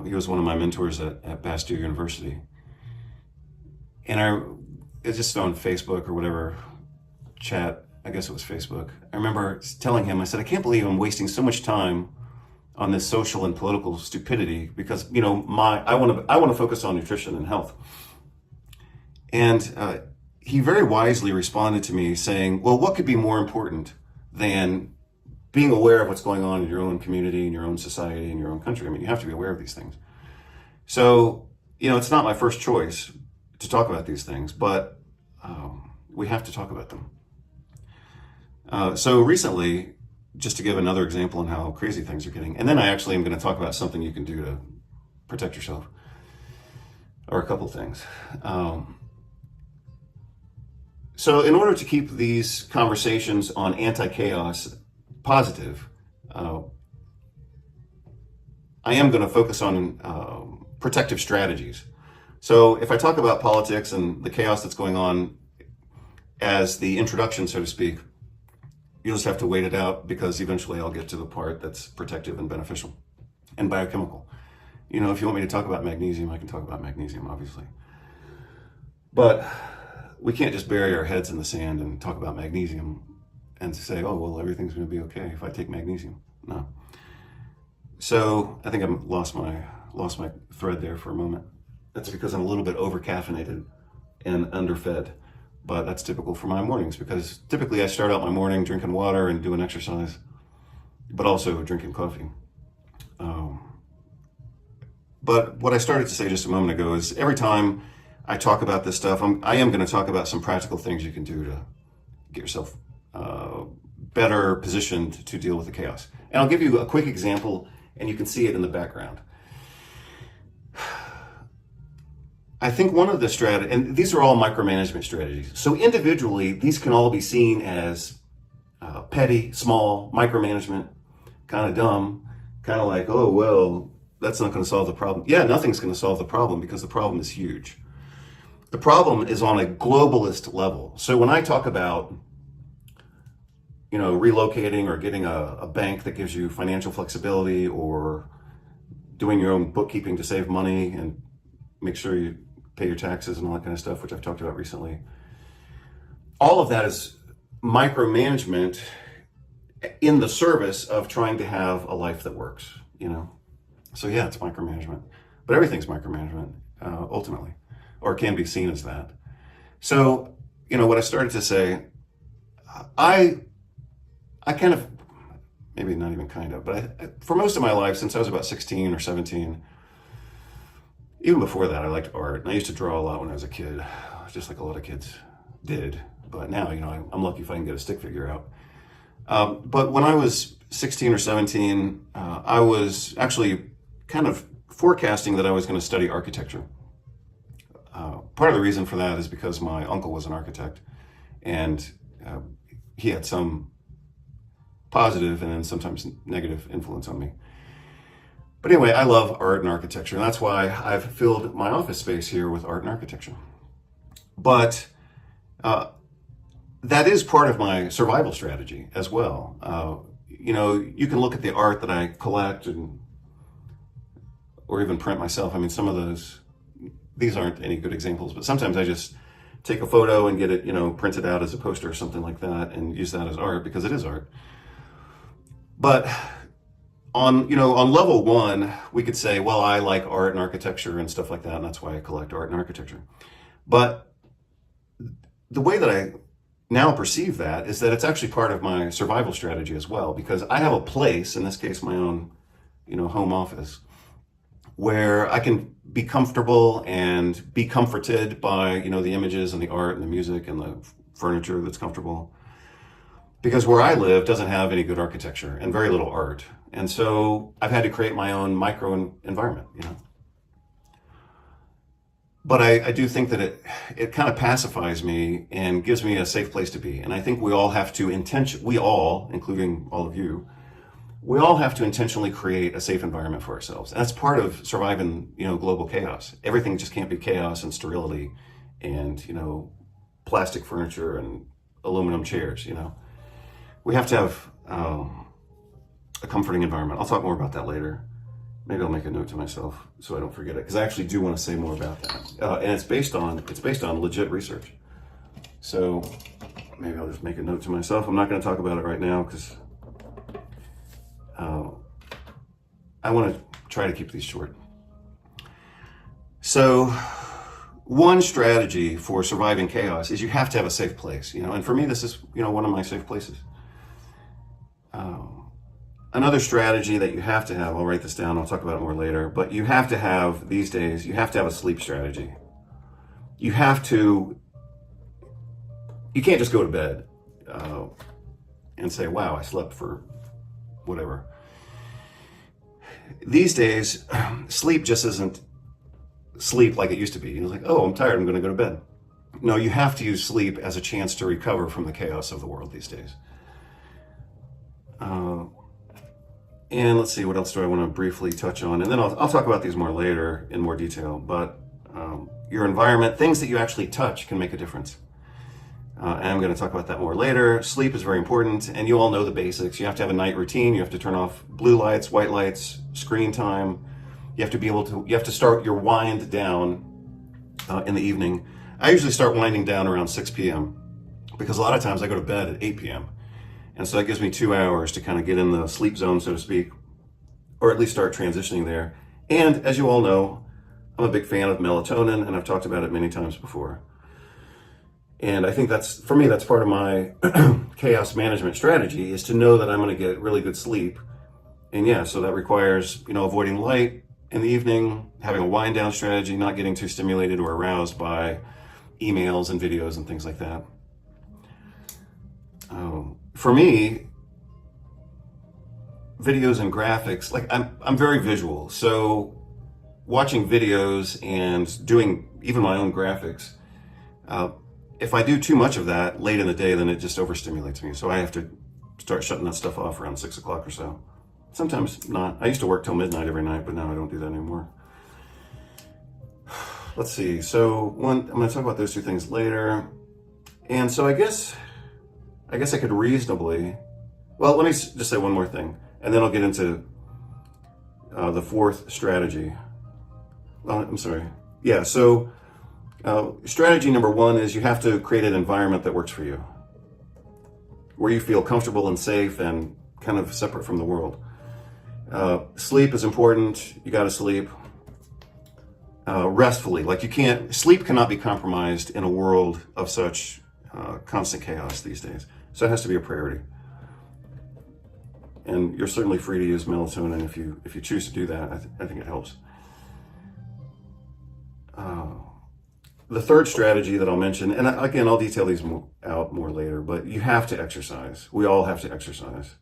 S1: He was one of my mentors at Bastyr University. And it's just on Facebook or whatever chat, I guess it was Facebook. I remember telling him, I said, I can't believe I'm wasting so much time on this social and political stupidity because, you know, I want to focus on nutrition and health. And he very wisely responded to me saying, well, what could be more important than being aware of what's going on in your own community, in your own society, in your own country? I mean, you have to be aware of these things. So, you know, it's not my first choice to talk about these things, but we have to talk about them. So recently, just to give another example on how crazy things are getting, and then I actually am going to talk about something you can do to protect yourself, or a couple things. So in order to keep these conversations on anti-chaos positive, I am going to focus on protective strategies. So if I talk about politics and the chaos that's going on as the introduction, so to speak, you'll just have to wait it out because eventually I'll get to the part that's protective and beneficial and biochemical. You know, if you want me to talk about magnesium, I can talk about magnesium, obviously. But we can't just bury our heads in the sand and talk about magnesium and say, oh, well, everything's going to be okay if I take magnesium. No. So I think I lost my thread there for a moment. That's because I'm a little bit over-caffeinated and underfed. But that's typical for my mornings because typically I start out my morning drinking water and doing exercise, but also drinking coffee. But what I started to say just a moment ago is every time I talk about this stuff, I am going to talk about some practical things you can do to get yourself better positioned to deal with the chaos. And I'll give you a quick example, and you can see it in the background. I think one of the strategies, and these are all micromanagement strategies. So individually, these can all be seen as petty, small, micromanagement, kind of dumb, kind of like, oh, well, that's not going to solve the problem. Yeah, nothing's going to solve the problem because the problem is huge. The problem is on a globalist level. So when I talk about, you know, relocating or getting a bank that gives you financial flexibility or doing your own bookkeeping to save money and make sure you pay your taxes and all that kind of stuff, which I've talked about recently. All of that is micromanagement in the service of trying to have a life that works, you know? So yeah, it's micromanagement, but everything's micromanagement, ultimately, or can be seen as that. So, you know, what I started to say, I kind of, maybe not even kind of, but for most of my life, since I was about 16 or 17, even before that, I liked art, and I used to draw a lot when I was a kid, just like a lot of kids did. But now, you know, I'm lucky if I can get a stick figure out. But when I was 16 or 17, I was actually kind of forecasting that I was going to study architecture. Part of the reason for that is because my uncle was an architect, and he had some positive and then sometimes negative influence on me. But anyway, I love art and architecture, and that's why I've filled my office space here with art and architecture. But that is part of my survival strategy as well. You know, you can look at the art that I collect or even print myself. I mean, some of those, these aren't any good examples, but sometimes I just take a photo and get it, you know, printed out as a poster or something like that and use that as art because it is art. But on level one, we could say, well, I like art and architecture and stuff like that, and that's why I collect art and architecture. But the way that I now perceive that is that it's actually part of my survival strategy as well, because I have a place, in this case, my own, home office, where I can be comfortable and be comforted by, the images and the art and the music and the furniture that's comfortable. Because where I live doesn't have any good architecture and very little art. And so I've had to create my own micro environment, But I do think that it kind of pacifies me and gives me a safe place to be. And I think we all have to including all of you, we all have to intentionally create a safe environment for ourselves. And that's part of surviving, global chaos. Everything just can't be chaos and sterility and, plastic furniture and aluminum chairs, We have to have a comforting environment. I'll talk more about that later. Maybe I'll make a note to myself so I don't forget it, because I actually do want to say more about that. And it's based on legit research. So maybe I'll just make a note to myself. I'm not going to talk about it right now because I want to try to keep these short. So one strategy for surviving chaos is you have to have a safe place, and for me, this is, one of my safe places. Another strategy that you have to have, I'll write this down, I'll talk about it more later, but you have to have, these days, you have to have a sleep strategy. You can't just go to bed and say, wow, I slept for whatever. These days, sleep just isn't sleep like it used to be. Like, oh, I'm tired, I'm going to go to bed. No, you have to use sleep as a chance to recover from the chaos of the world these days. And let's see, what else do I want to briefly touch on? And then I'll talk about these more later in more detail. But your environment, things that you actually touch can make a difference. And I'm going to talk about that more later. Sleep is very important, and you all know the basics. You have to have a night routine. You have to turn off blue lights, white lights, screen time. You have to start your wind down in the evening. I usually start winding down around 6 p.m. because a lot of times I go to bed at 8 p.m. And so that gives me 2 hours to kind of get in the sleep zone, so to speak, or at least start transitioning there. And as you all know, I'm a big fan of melatonin, and I've talked about it many times before. And I think that's part of my chaos management strategy, is to know that I'm going to get really good sleep. And yeah, so that requires, avoiding light in the evening, having a wind down strategy, not getting too stimulated or aroused by emails and videos and things like that. For me, videos and graphics, like I'm very visual. So watching videos and doing even my own graphics, if I do too much of that late in the day, then it just overstimulates me. So I have to start shutting that stuff off around 6 o'clock or so. Sometimes not. I used to work till midnight every night, but now I don't do that anymore. Let's see. So I'm going to talk about those two things later. And so I guess I could reasonably, well, let me just say one more thing, and then I'll get into the fourth strategy. I'm sorry. Yeah, so strategy number one is you have to create an environment that works for you, where you feel comfortable and safe and kind of separate from the world. Sleep is important. You got to sleep restfully. Like sleep cannot be compromised in a world of such constant chaos these days. So it has to be a priority. And you're certainly free to use melatonin if you choose to do that. I think it helps. The third strategy that I'll mention, and again, I'll detail these out more later, but you have to exercise. We all have to exercise.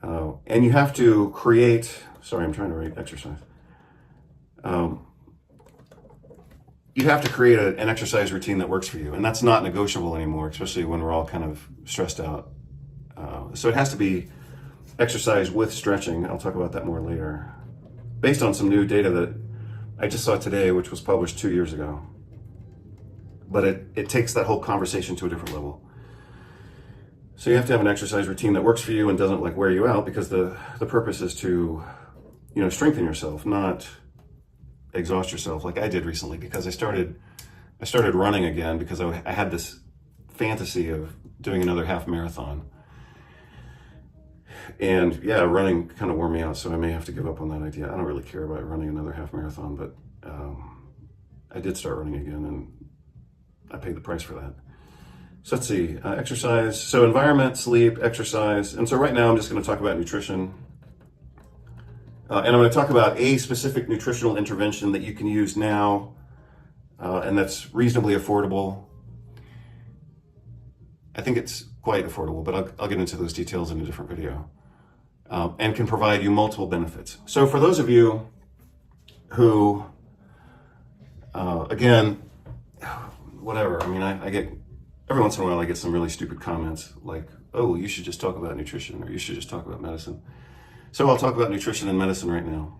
S1: And you have to create, sorry, I'm trying to write exercise. You have to create an exercise routine that works for you. And that's not negotiable anymore, especially when we're all kind of stressed out. So it has to be exercise with stretching. I'll talk about that more later. Based on some new data that I just saw today, which was published 2 years ago. But it takes that whole conversation to a different level. So you have to have an exercise routine that works for you and doesn't wear you out, because the purpose is to, strengthen yourself, not exhaust yourself like I did recently, because I started running again because I had this fantasy of doing another half marathon. And yeah, running kind of wore me out, so I may have to give up on that idea. I don't really care about running another half marathon, but I did start running again, and I paid the price for that. So let's see, exercise. So environment, sleep, exercise. And so right now I'm just going to talk about nutrition. And I'm going to talk about a specific nutritional intervention that you can use now, and that's reasonably affordable. I think it's quite affordable, but I'll get into those details in a different video, and can provide you multiple benefits. So for those of you who, again, whatever, I mean, I get, every once in a while I get some really stupid comments like, oh, you should just talk about nutrition, or you should just talk about medicine. So I'll talk about nutrition and medicine right now.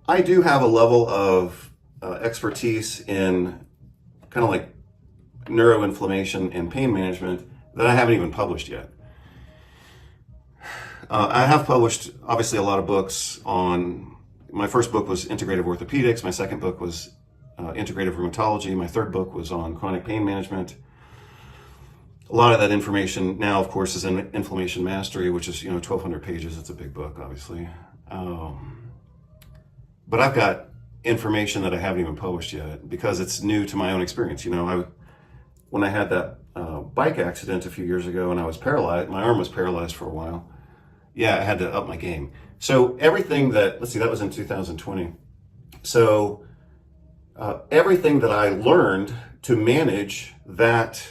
S1: I do have a level of expertise in kind of like neuroinflammation and pain management that I haven't even published yet. I have published, obviously, a lot of books on, my first book was Integrative Orthopedics, my second book was Integrative Rheumatology, my third book was on chronic pain management. A lot of that information now, of course, is in Inflammation Mastery, which is, 1,200 pages. It's a big book, obviously. But I've got information that I haven't even published yet because it's new to my own experience. When I had that bike accident a few years ago and I was paralyzed, my arm was paralyzed for a while. Yeah, I had to up my game. So everything that, let's see, that was in 2020. So everything that I learned to manage that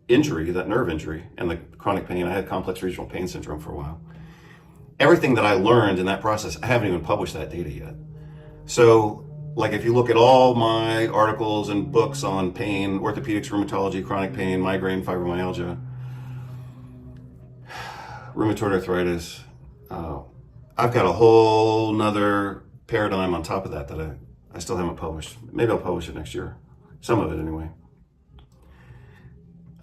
S1: injury, that nerve injury, and the chronic pain, I had complex regional pain syndrome for a while. Everything that I learned in that process, I haven't even published that data yet. So, like, if you look at all my articles and books on pain, orthopedics, rheumatology, chronic pain, migraine, fibromyalgia, rheumatoid arthritis, I've got a whole nother paradigm on top of that I still haven't published. Maybe I'll publish it next year. Some of it anyway.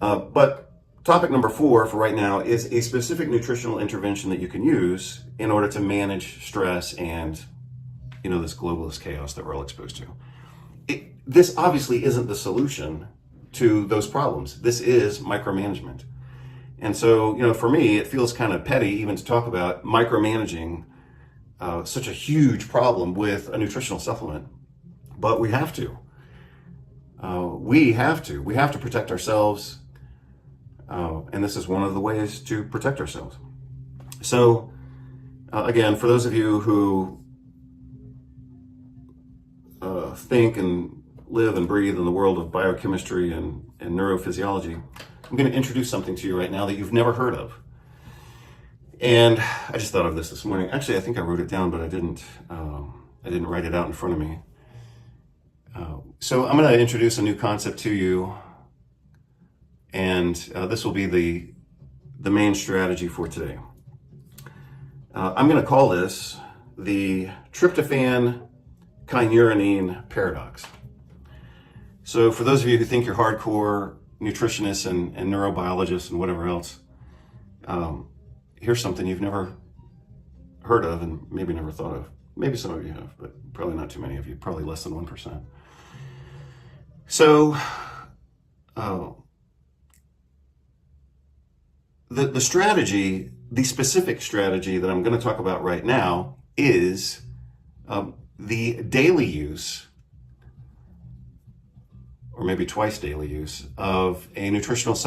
S1: But topic number 4 for right now is a specific nutritional intervention that you can use in order to manage stress and, this globalist chaos that we're all exposed to. This obviously isn't the solution to those problems. This is micromanagement. And so, for me, it feels kind of petty even to talk about micromanaging such a huge problem with a nutritional supplement. But we have to. We have to protect ourselves. And this is one of the ways to protect ourselves. So, again, for those of you who think and live and breathe in the world of biochemistry and neurophysiology, I'm going to introduce something to you right now that you've never heard of. And I just thought of this morning. Actually, I think I wrote it down, but I didn't write it out in front of me. So I'm going to introduce a new concept to you. And this will be the main strategy for today. I'm going to call this the tryptophan kynurenine paradox. So for those of you who think you're hardcore nutritionists and neurobiologists and whatever else, here's something you've never heard of and maybe never thought of. Maybe some of you have, but probably not too many of you, probably less than 1%. So, the strategy, the specific strategy that I'm going to talk about right now is the daily use, or maybe twice daily use, of a nutritional supplement